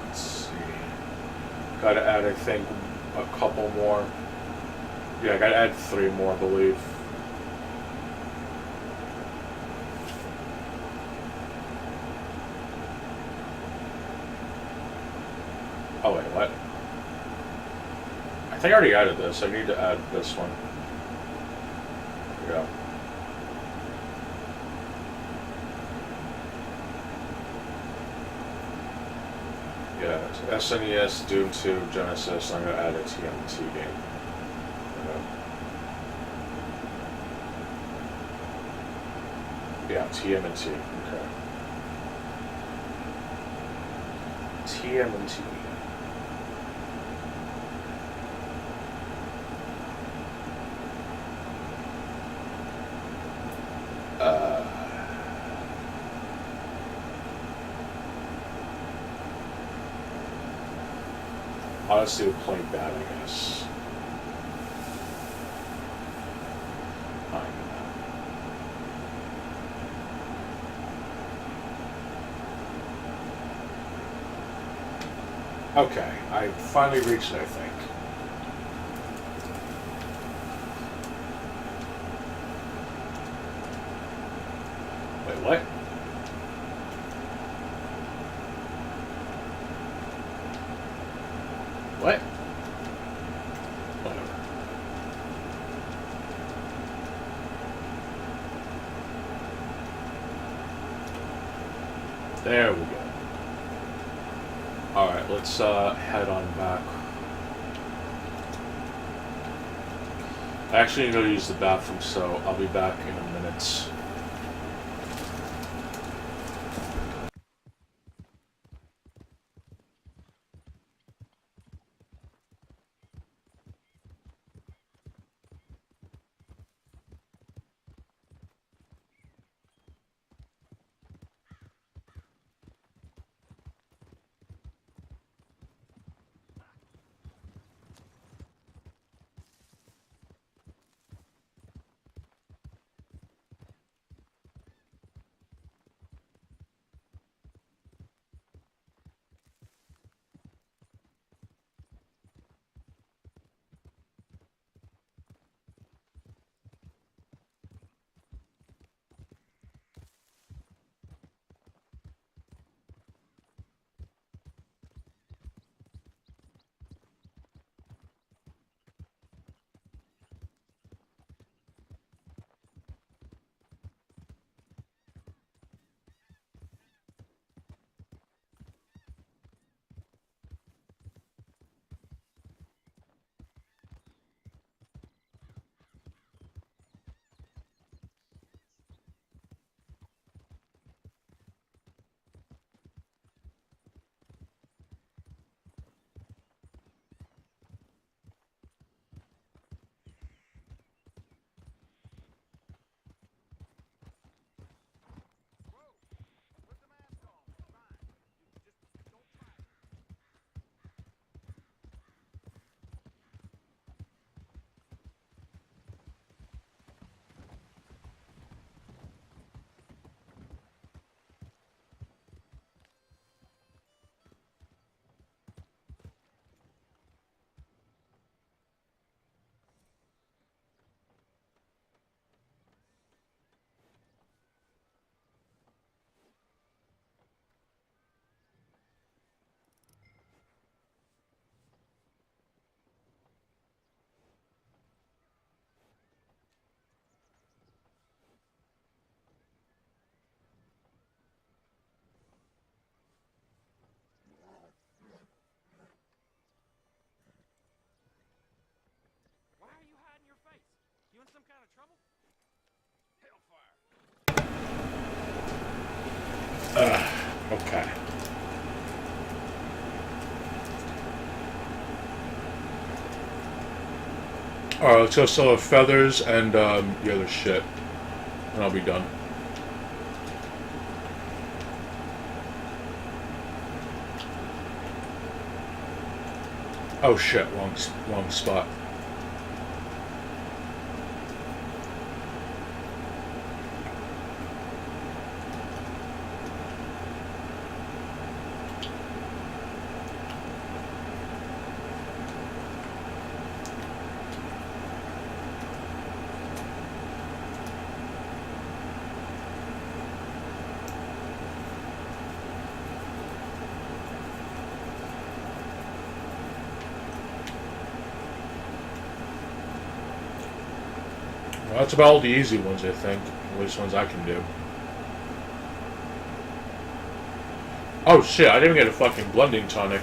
Let's see. Gotta add, I think, a couple more. Yeah, I gotta add 3 more, I believe. Oh wait, what? I think I already added this. I need to add this one. There we go. Yeah, SNES, Doom 2, Genesis. I'm gonna add a TMT game. Yeah, TMNT. Okay. TMNT. Honestly, would play bad, I guess. Okay, I finally reached it, I think. Wait, what? What? Whatever. There we go. Alright, let's head on back. I actually need to go use the bathroom, so I'll be back in a minute. Why are you hiding your face? You in some kind of trouble? Hellfire. Okay. Alright, let's go sell the feathers and the other shit. And I'll be done. Oh shit, wrong spot. Well, that's about all the easy ones, I think. At least ones I can do. Oh shit, I didn't even get a fucking blending tonic.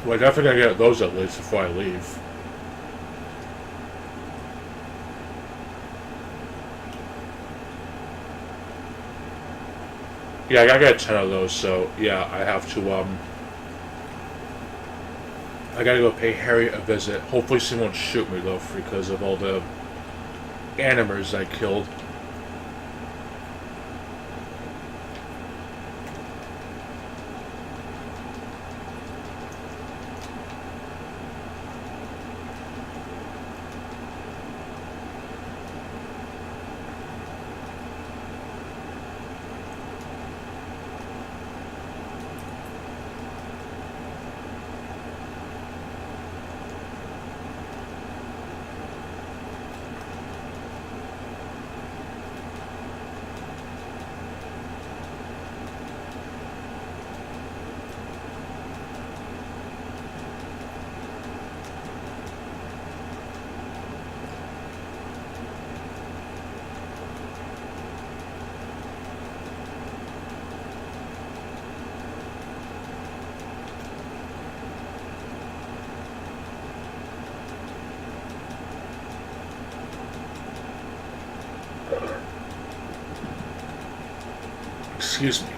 Well, I definitely gotta get those at least before I leave. Yeah, I gotta get 10 of those, so yeah, I have to, I gotta go pay Harry a visit. Hopefully she won't shoot me, though, because of all the animals I killed. Excuse me.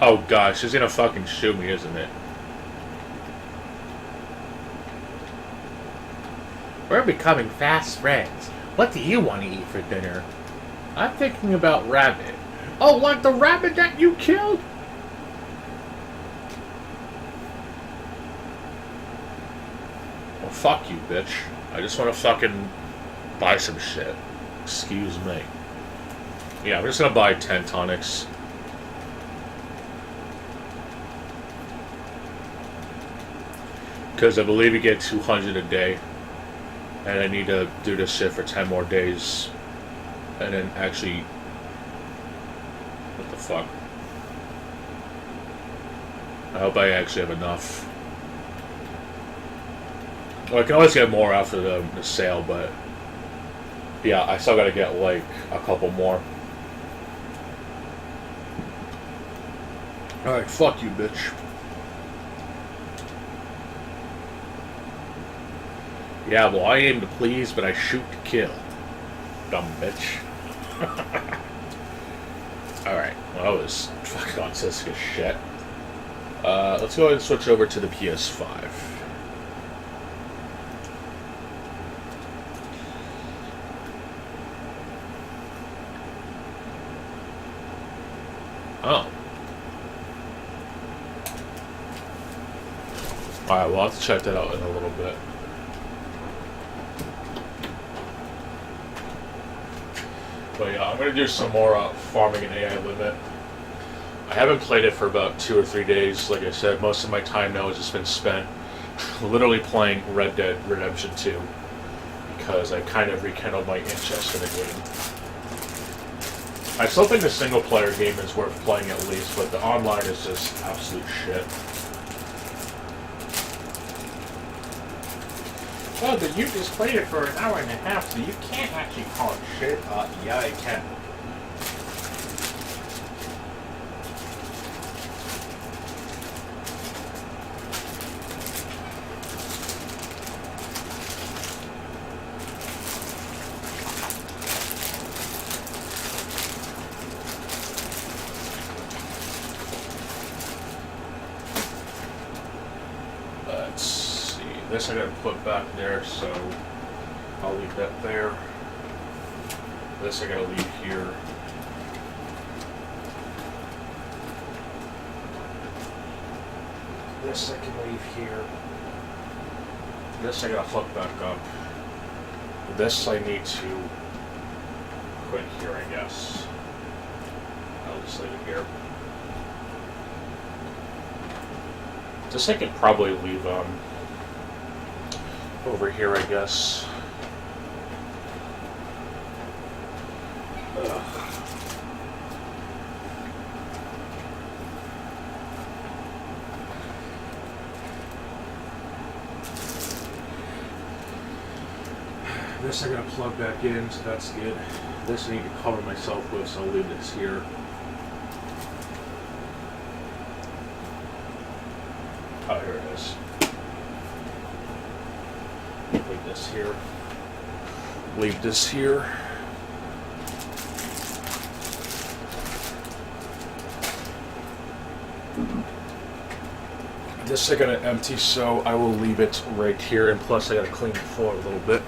Oh gosh, she's gonna fucking shoot me, isn't it? We're becoming fast friends. What do you want to eat for dinner? I'm thinking about rabbit. Oh, like the rabbit that you killed? Well, fuck you, bitch. I just want to fucking buy some shit. Excuse me. Yeah, I'm just gonna buy 10 tonics. Because I believe you get 200 a day. And I need to do this shit for 10 more days. And then actually... What the fuck? I hope I actually have enough. Well, I can always get more after the sale, but... Yeah, I still gotta get, like, a couple more. Alright, fuck you, bitch. Yeah, well, I aim to please, but I shoot to kill. Dumb bitch. Alright, well, that was fucking autistic as shit. Let's go ahead and switch over to the PS5. Oh. Alright, well, I'll have to check that out in a little bit. But yeah, I'm going to do some more farming in AI Limit. I haven't played it for about 2 or 3 days. Like I said, most of my time now has just been spent literally playing Red Dead Redemption 2. Because I kind of rekindled my interest in the game. I still think the single player game is worth playing at least, but the online is just absolute shit. Well, but you just played it for an hour and a half, so you can't actually call it shit. Yeah, I can. This I gotta put back there, so I'll leave that there. This I gotta leave here. This I can leave here. This I gotta hook back up. This I need to put here, I guess. I'll just leave it here. This I could probably leave over here, I guess. Ugh. This I gotta plug back in, so that's good. This I need to cover myself with, so I'll leave this here. Oh, here it is. Leave this here. Leave this here. This I gotta empty, so I will leave it right here, and plus I gotta clean the floor a little bit.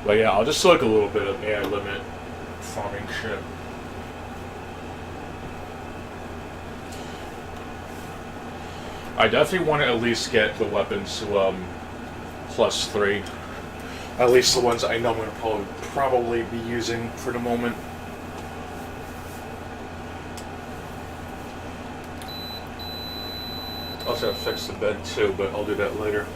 But yeah, I'll just look a little bit of AI Limit farming shit. I definitely want to at least get the weapons to +3. At least the ones I know I'm going to probably be using for the moment. I also gotta fix the bed too, but I'll do that later.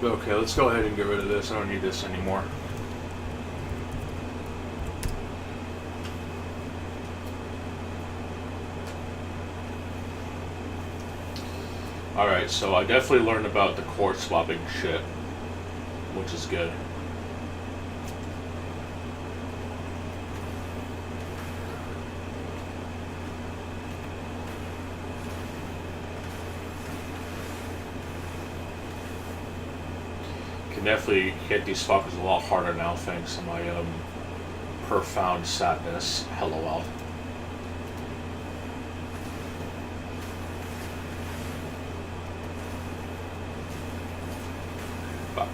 Okay, let's go ahead and get rid of this. I don't need this anymore. Alright, so I definitely learned about the core swapping shit, which is good. Can definitely hit these fuckers a lot harder now thanks to my profound sadness. LOL. Fuck.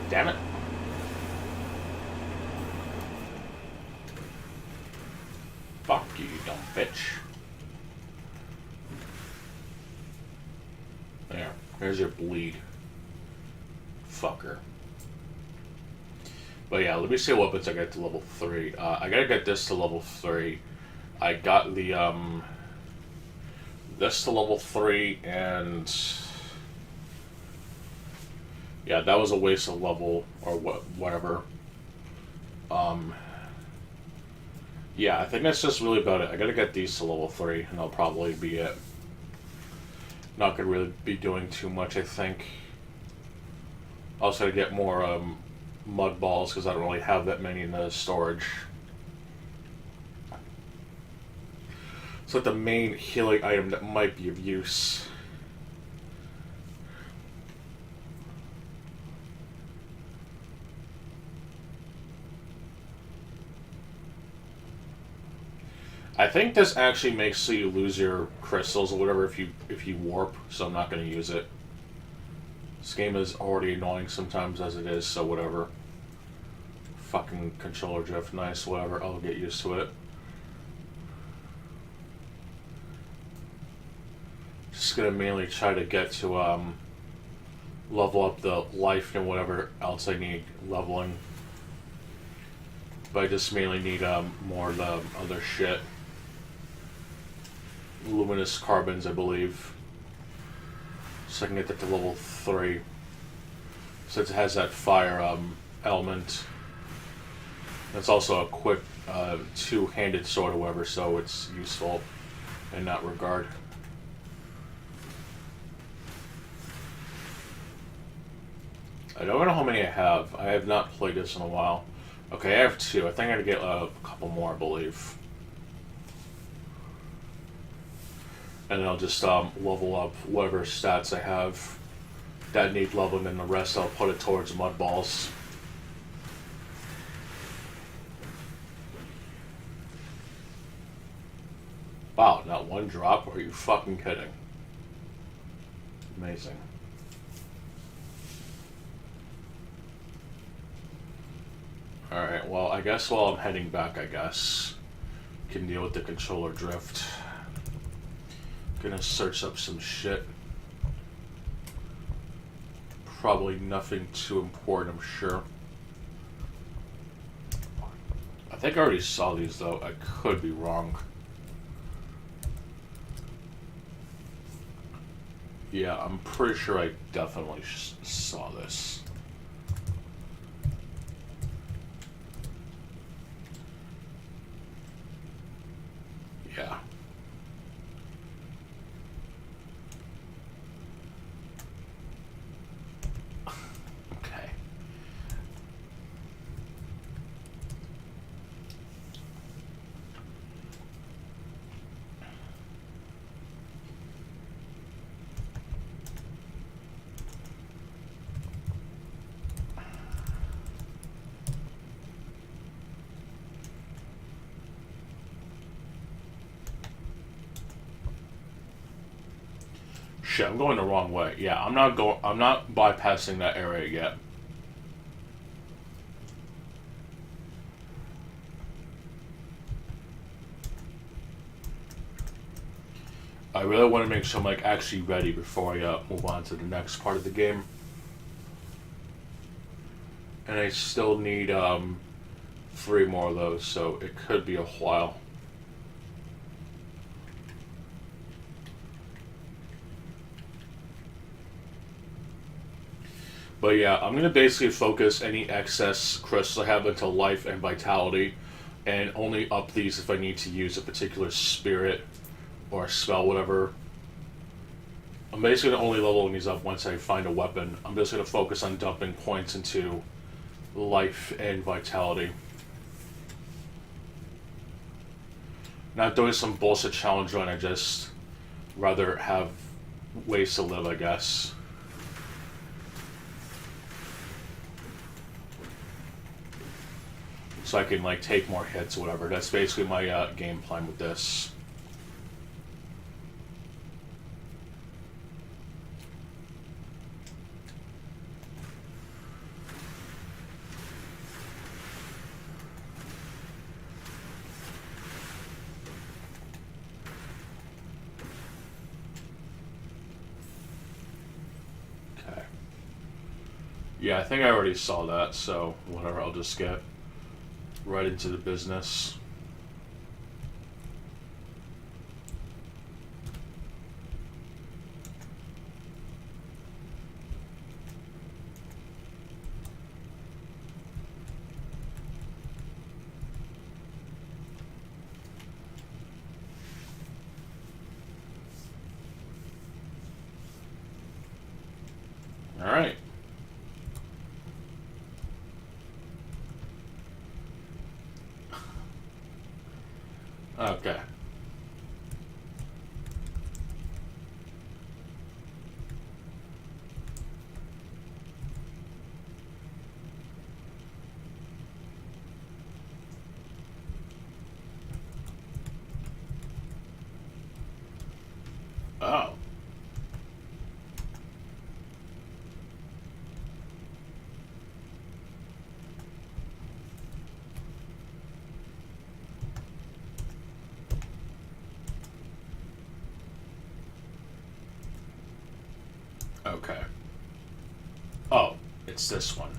Damn it. Fuck you, you dumb bitch. There. There's your bleed. Fucker. But yeah, let me see what weapons I get to level 3. I gotta get this to level 3. I got the, this to level 3, and yeah, that was a waste of level, or whatever. Yeah, I think that's just really about it. I gotta get these to level 3, and that'll probably be it. Not gonna really be doing too much, I think. Also, to get more mud balls because I don't really have that many in the storage. It's like the main healing item that might be of use. I think this actually makes so you lose your crystals or whatever if you warp, so I'm not going to use it. This game is already annoying sometimes as it is, so whatever. Fucking controller drift, nice, whatever, I'll get used to it. Just going to mainly try to get to level up the life and whatever else I need leveling. But I just mainly need more of the other shit. Luminous carbons, I believe. So I can get that to level 3. Since it has that fire element. It's also a quick two-handed sword or whatever, so it's useful in that regard. I don't know how many I have. I have not played this in a while. Okay, I have 2. I think I gotta get a couple more, I believe. And then I'll just level up whatever stats I have that need leveling, and the rest I'll put it towards mud balls. Wow, not one drop? Are you fucking kidding? Amazing. Alright, well, I guess while I'm heading back, can deal with the controller drift. Gonna search up some shit. Probably nothing too important, I'm sure. I think I already saw these, though. I could be wrong. Yeah, I'm pretty sure I definitely saw this. Yeah. Okay. Shit, I'm going the wrong way. Yeah, I'm not bypassing that area yet. I really want to make sure I'm like actually ready before I move on to the next part of the game. And I still need 3 more of those, so it could be a while. But yeah, I'm going to basically focus any excess crystals I have into life and vitality, and only up these if I need to use a particular spirit or a spell, whatever. I'm basically only leveling these up once I find a weapon. I'm just going to focus on dumping points into life and vitality. Not doing some bullshit challenge run, I just rather have ways to live, I guess. So I can like take more hits or whatever. That's basically my game plan with this. Okay. Yeah, I think I already saw that, so whatever, I'll just get right into the business. All right. Okay. Oh. Okay. Oh, it's this one.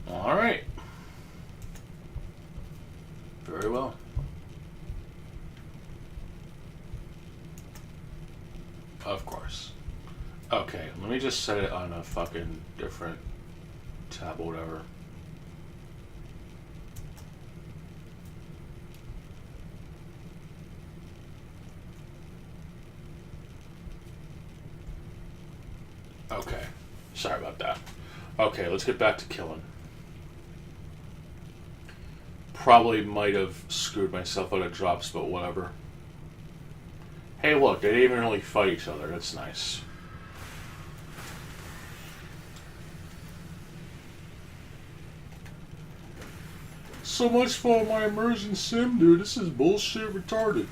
All right. Very well. Of course. Okay, let me just set it on a fucking different tab or whatever. Okay. Sorry about that. Okay, let's get back to killing. Probably might have screwed myself out of drops, but whatever. Hey, look, they didn't even really fight each other. That's nice. So much for my immersion sim, dude. This is bullshit retarded.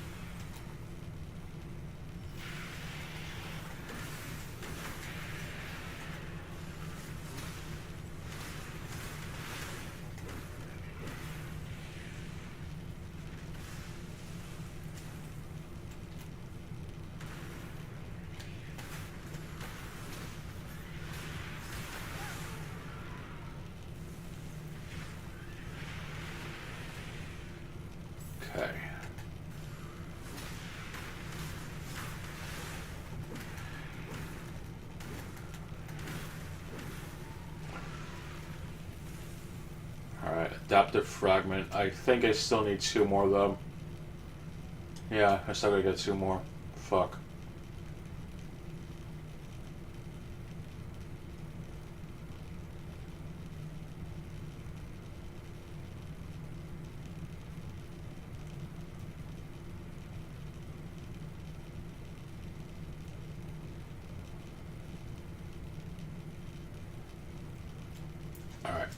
Okay. Alright, adaptive fragment. I think I still need 2 more though. Yeah, I still gotta get 2 more. Fuck. Alright.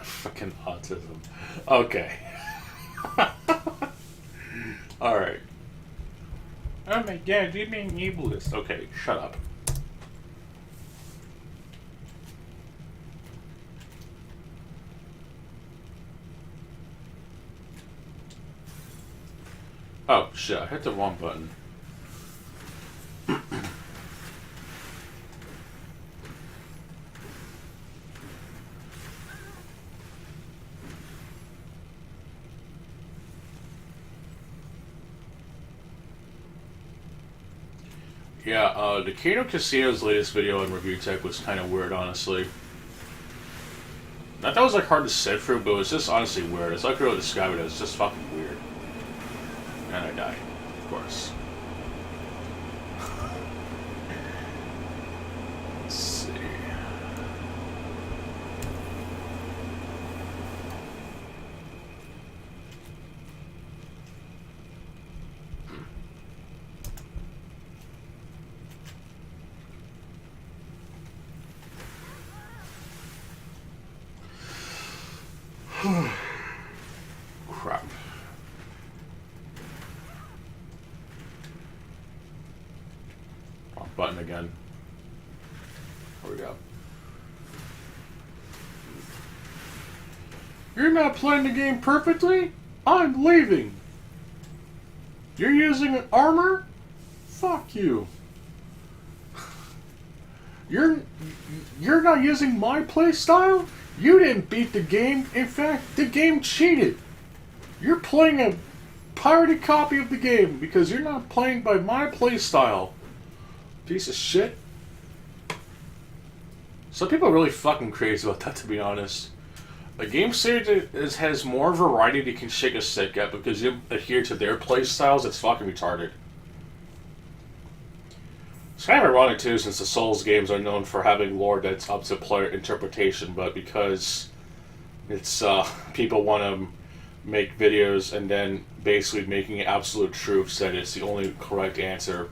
Fucking autism. Okay. Alright. Oh my god, you're being ableist. Okay, shut up. Oh shit, I hit the wrong button. Yeah, the Kano Casino's latest video and review tech was kind of weird, honestly. Not that it was like hard to sit through, but it was just honestly weird. It's like I could really describe it as just fucking weird. And I died, of course. Let's see. Crap. Wrong button again. There we go. You're not playing the game perfectly? I'm leaving. You're using an armor? Fuck you. You're not using my playstyle? You didn't beat the game. In fact, the game cheated. You're playing a pirated copy of the game because you're not playing by my playstyle. Piece of shit. Some people are really fucking crazy about that, to be honest. A game series has more variety than you can shake a stick at because you adhere to their playstyles. It's fucking retarded. It's kind of ironic too, since the Souls games are known for having lore that's up to player interpretation, but because it's people want to make videos and then basically making it absolute truth that it's the only correct answer,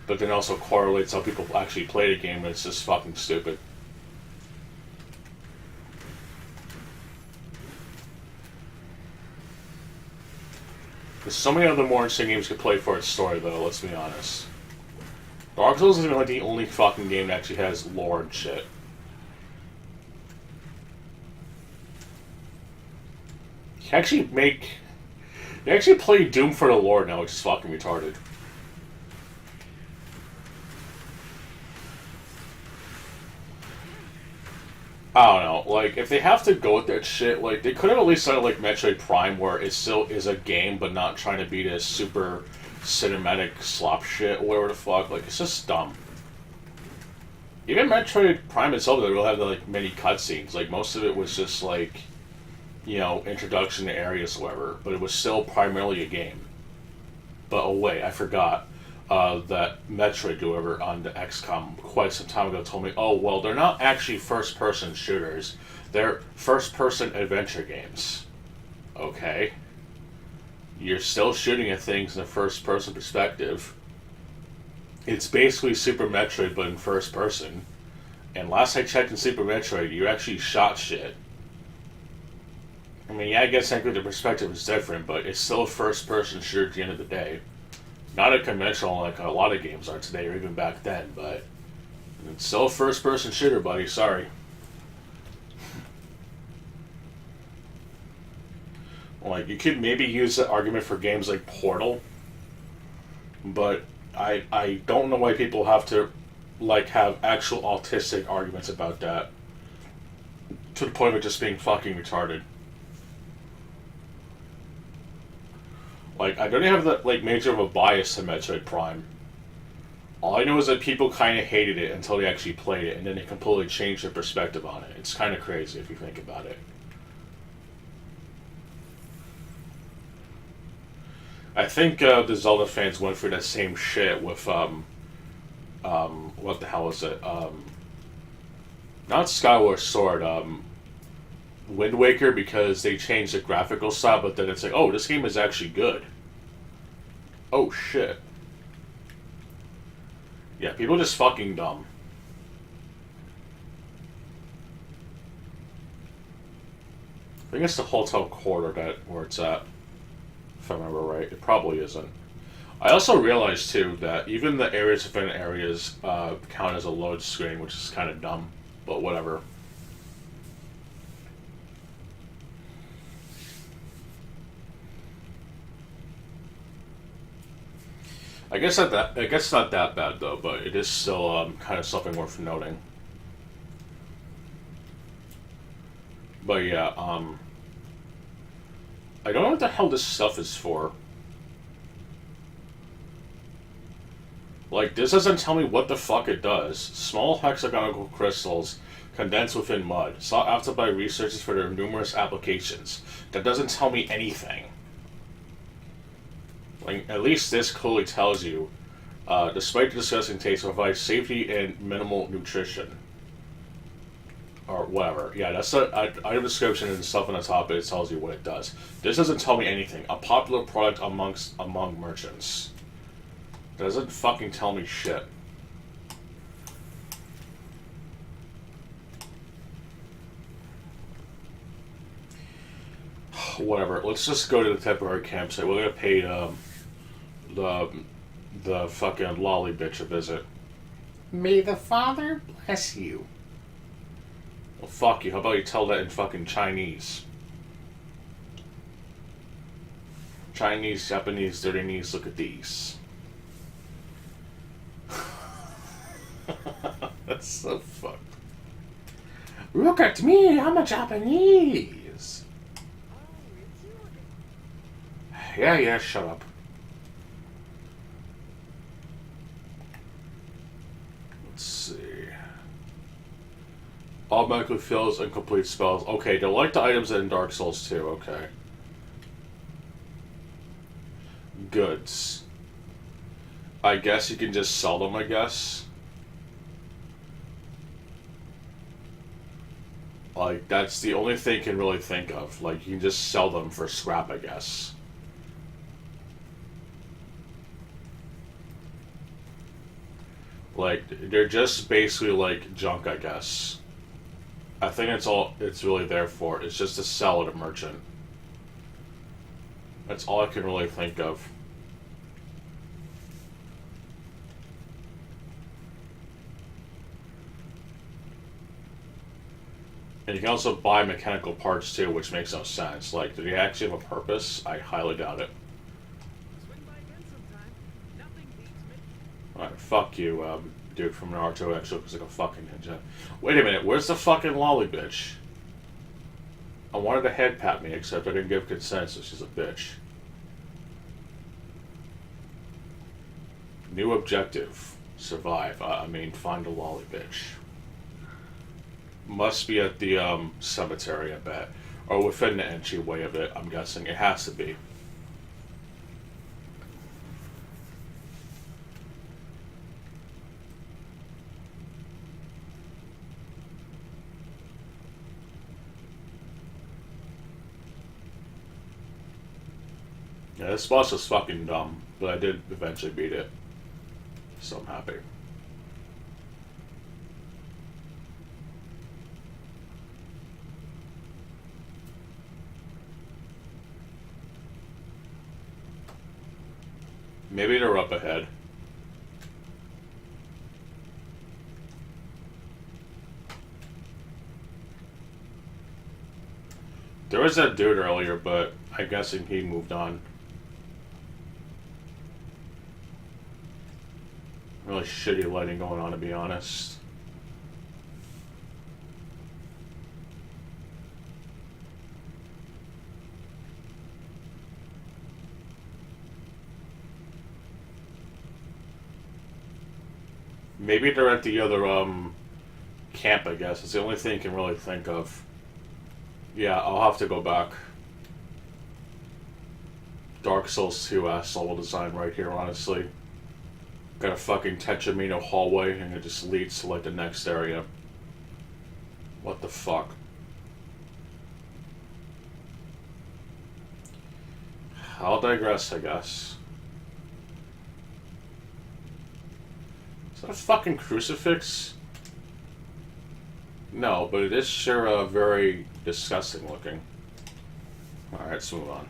but then also correlates how people actually play the game, and it's just fucking stupid. There's so many other more interesting games you could play for its story, though, let's be honest. Dark Souls isn't like the only fucking game that actually has lore and shit. You actually play Doom for the lore now, which is fucking retarded. I don't know, like, if they have to go with that shit, like, they could have at least done it like Metroid Prime, where it still is a game, but not trying to be this super cinematic slop shit, or whatever the fuck. Like, it's just dumb. Even Metroid Prime itself doesn't really have, like, many cutscenes. Like, most of it was just, like, you know, introduction to areas or whatever, but it was still primarily a game. But, oh wait, I forgot. That Metroid, whoever on the XCOM quite some time ago told me, oh, well, they're not actually first-person shooters. They're first-person adventure games. Okay. You're still shooting at things in a first-person perspective. It's basically Super Metroid, but in first-person. And last I checked in Super Metroid, you actually shot shit. I mean, yeah, I guess technically the perspective is different, but it's still a first-person shooter at the end of the day. Not a conventional like a lot of games are today, or even back then, but it's still a first-person shooter, buddy. Sorry. Like, you could maybe use that argument for games like Portal, but I don't know why people have to, like, have actual autistic arguments about that, to the point of just being fucking retarded. Like, I don't even have that, like, major of a bias to Metroid Prime. All I know is that people kind of hated it until they actually played it, and then they completely changed their perspective on it. It's kind of crazy if you think about it. I think the Zelda fans went through that same shit with, what the hell is it? Not Skyward Sword, Wind Waker, because they changed the graphical style, but then it's like, oh, this game is actually good. Oh, shit. Yeah, people just fucking dumb. I think it's the hotel corridor where it's at, if I remember right. It probably isn't. I also realized, too, that even the areas within areas count as a load screen, which is kind of dumb, but whatever. I guess not that bad though, but it is still kind of something worth noting. But yeah, I don't know what the hell this stuff is for. Like, this doesn't tell me what the fuck it does. Small hexagonal crystals condensed within mud, sought after by researchers for their numerous applications. That doesn't tell me anything. Like, at least this clearly tells you, despite the disgusting taste, provides safety and minimal nutrition. Or whatever. Yeah, that's the item description and stuff on the top, but it tells you what it does. This doesn't tell me anything. A popular product among merchants. Doesn't fucking tell me shit. Whatever. Let's just go to the temporary campsite. We're gonna pay the fucking lolly bitch a visit. May the Father bless you. Well, fuck you. How about you tell that in fucking Chinese? Chinese, Japanese, dirty knees, look at these. That's so fucked. Look at me, I'm a Japanese. Yeah, shut up. Let's see. Automatically fills incomplete spells. Okay, they're like the items in Dark Souls 2, okay. Goods. I guess you can just sell them, I guess. Like, that's the only thing you can really think of. Like, you can just sell them for scrap, I guess. Like, they're just basically like junk, I guess. I think that's all it's really there for. It's just to sell at a merchant. That's all I can really think of. And you can also buy mechanical parts too, which makes no sense. Like, do they actually have a purpose? I highly doubt it. Swing by again sometime. Nothing beats me. Alright, fuck you, dude from Naruto actually looks like a fucking ninja. Wait a minute, where's the fucking lolly bitch? I wanted to head pat me, except I didn't give consent, so she's a bitch. New objective. Survive. Find a lolly bitch. Must be at the cemetery, I bet. Or within the entryway of it, I'm guessing. It has to be. Yeah, this boss was fucking dumb, but I did eventually beat it. So I'm happy. Maybe they're up ahead. There was that dude earlier, but I'm guessing he moved on. Really shitty lighting going on, to be honest. Maybe they're at the other camp, I guess. It's the only thing I can really think of. Yeah, I'll have to go back. Dark Souls 2 level design right here, honestly. Got a fucking Tetramino hallway, and it just leads to like the next area. What the fuck? I'll digress, I guess. Is that a fucking crucifix? No, but it is sure very disgusting looking. Alright, let's move on.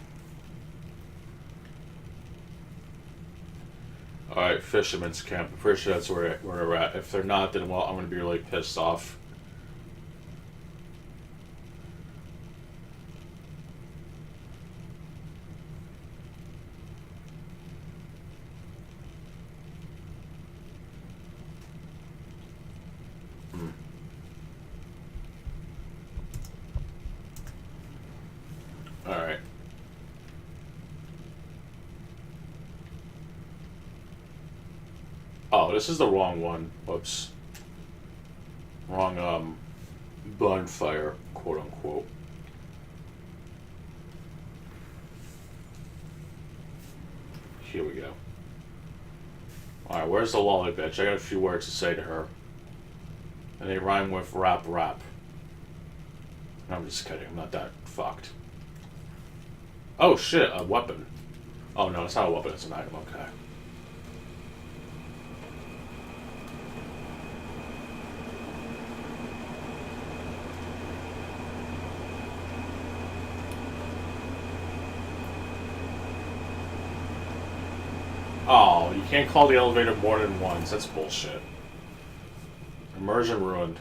Alright, Fisherman's Camp. I'm pretty sure that's where they're at. If they're not, then well, I'm gonna be really pissed off. Alright. Oh, this is the wrong one. Whoops. Wrong, bonfire, quote unquote. Here we go. Alright, where's the lolly bitch? I got a few words to say to her. And they rhyme with rap rap. I'm just kidding, I'm not that fucked. Oh shit, a weapon. Oh no, it's not a weapon, it's an item, okay. Oh, you can't call the elevator more than once, that's bullshit. Immersion ruined.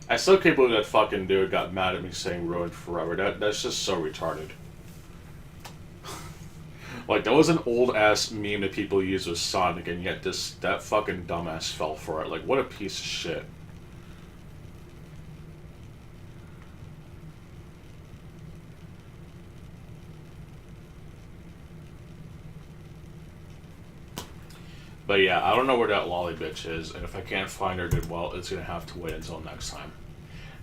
I still can't believe that fucking dude got mad at me saying ruined forever. That's just so retarded. Like, that was an old ass meme that people use with Sonic, and yet that fucking dumbass fell for it. Like, what a piece of shit. But yeah, I don't know where that lolly bitch is, and if I can't find her, then well, it's gonna have to wait until next time.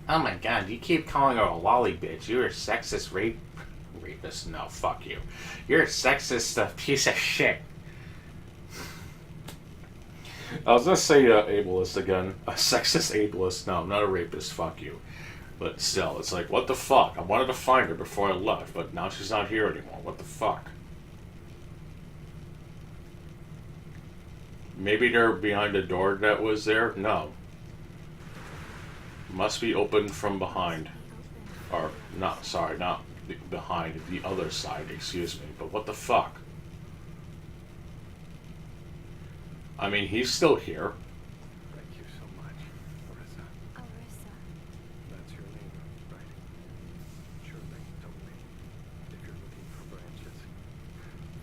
Oh my god, you keep calling her a lolly bitch. You're a sexist rapist. No, fuck you. You're a sexist piece of shit. I was gonna say ableist again. A sexist ableist. No, I'm not a rapist. Fuck you. But still, it's like, what the fuck? I wanted to find her before I left, but now she's not here anymore. What the fuck? Maybe they're behind a door that was there? No. Must be opened from behind. Or, not, sorry, not behind, the other side, excuse me. But what the fuck? I mean, he's still here. Thank you so much, Orissa. Orissa. That's your name, right? Surely, told me. If you're looking for branches,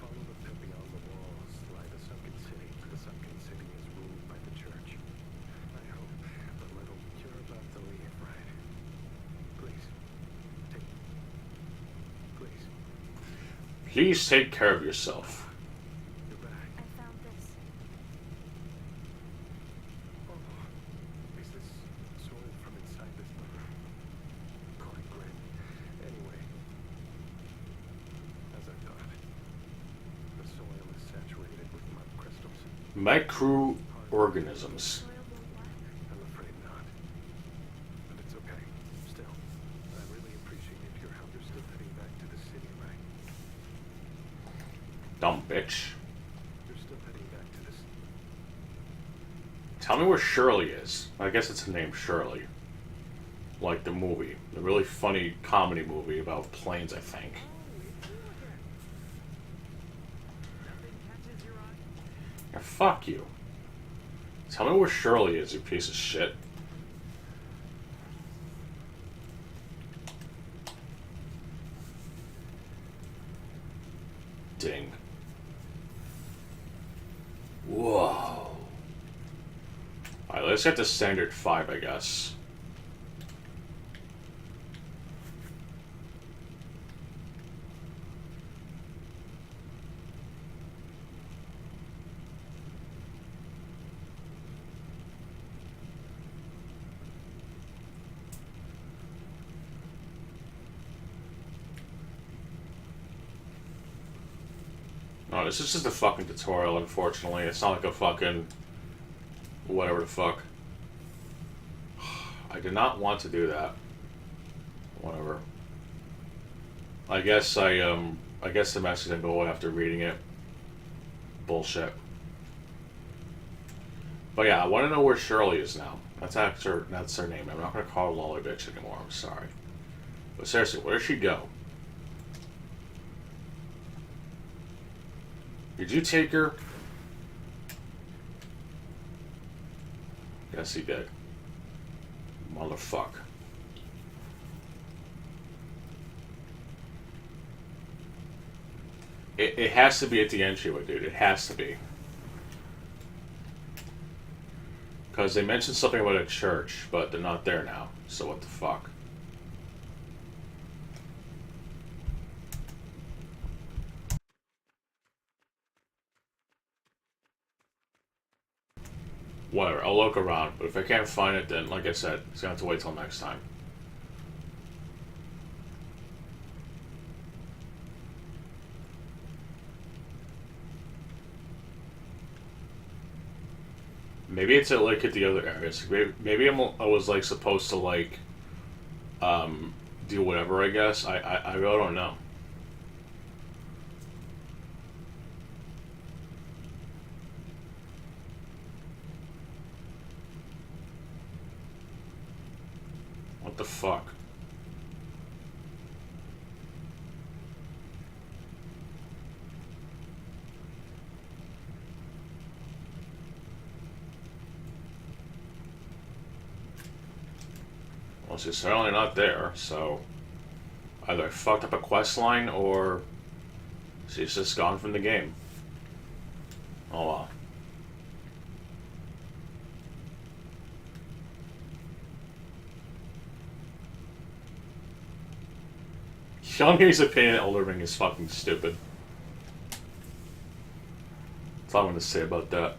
follow the pit beyond the walls, lie the sunken city. The sunken city is ruled by the church. I hope the little you're about to leave, right? Please, Please take care of yourself. you're back. I found this. Oh, is this soil from inside this letter? Quite grim. Anyway, as I thought, the soil is saturated with mud crystals. Microorganisms. Soil won't work. I'm afraid not. But it's okay. Still, I really appreciate your help. You're still heading back to the city, right? Dumb bitch. You're still heading back to this. Tell me where Shirley is. I guess it's named Shirley. Like the movie. The really funny comedy movie about planes, I think. Nothing catches your eye? Yeah, fuck you. Tell me where Shirley is, you piece of shit. Ding. Whoa. Alright, let's get to standard 5, I guess. No, this is just a fucking tutorial, unfortunately. It's not like a fucking... whatever the fuck. I did not want to do that. Whatever. I guess the message didn't go away after reading it. Bullshit. But yeah, I want to know where Shirley is now. That's her name. I'm not gonna call her Lolly Bitch anymore. I'm sorry. But seriously, where did she go? Did you take her? Yes, he did. Motherfuck. It has to be at the entryway, dude. It has to be. Because they mentioned something about a church, but they're not there now. So what the fuck? Whatever, I'll look around. But if I can't find it, then, like I said, it's gonna have to wait till next time. Maybe it's at the other areas. Maybe I was like supposed to like do whatever. I guess I really don't know. What the fuck? Well, she's certainly not there, so either I fucked up a quest line or she's just gone from the game. Oh well. Youngie's opinion on Elden Ring is fucking stupid. That's all I'm gonna say about that.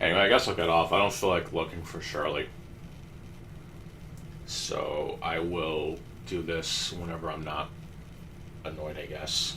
Anyway, I guess I'll get off. I don't feel like looking for Shirley. So I will do this whenever I'm not annoyed, I guess.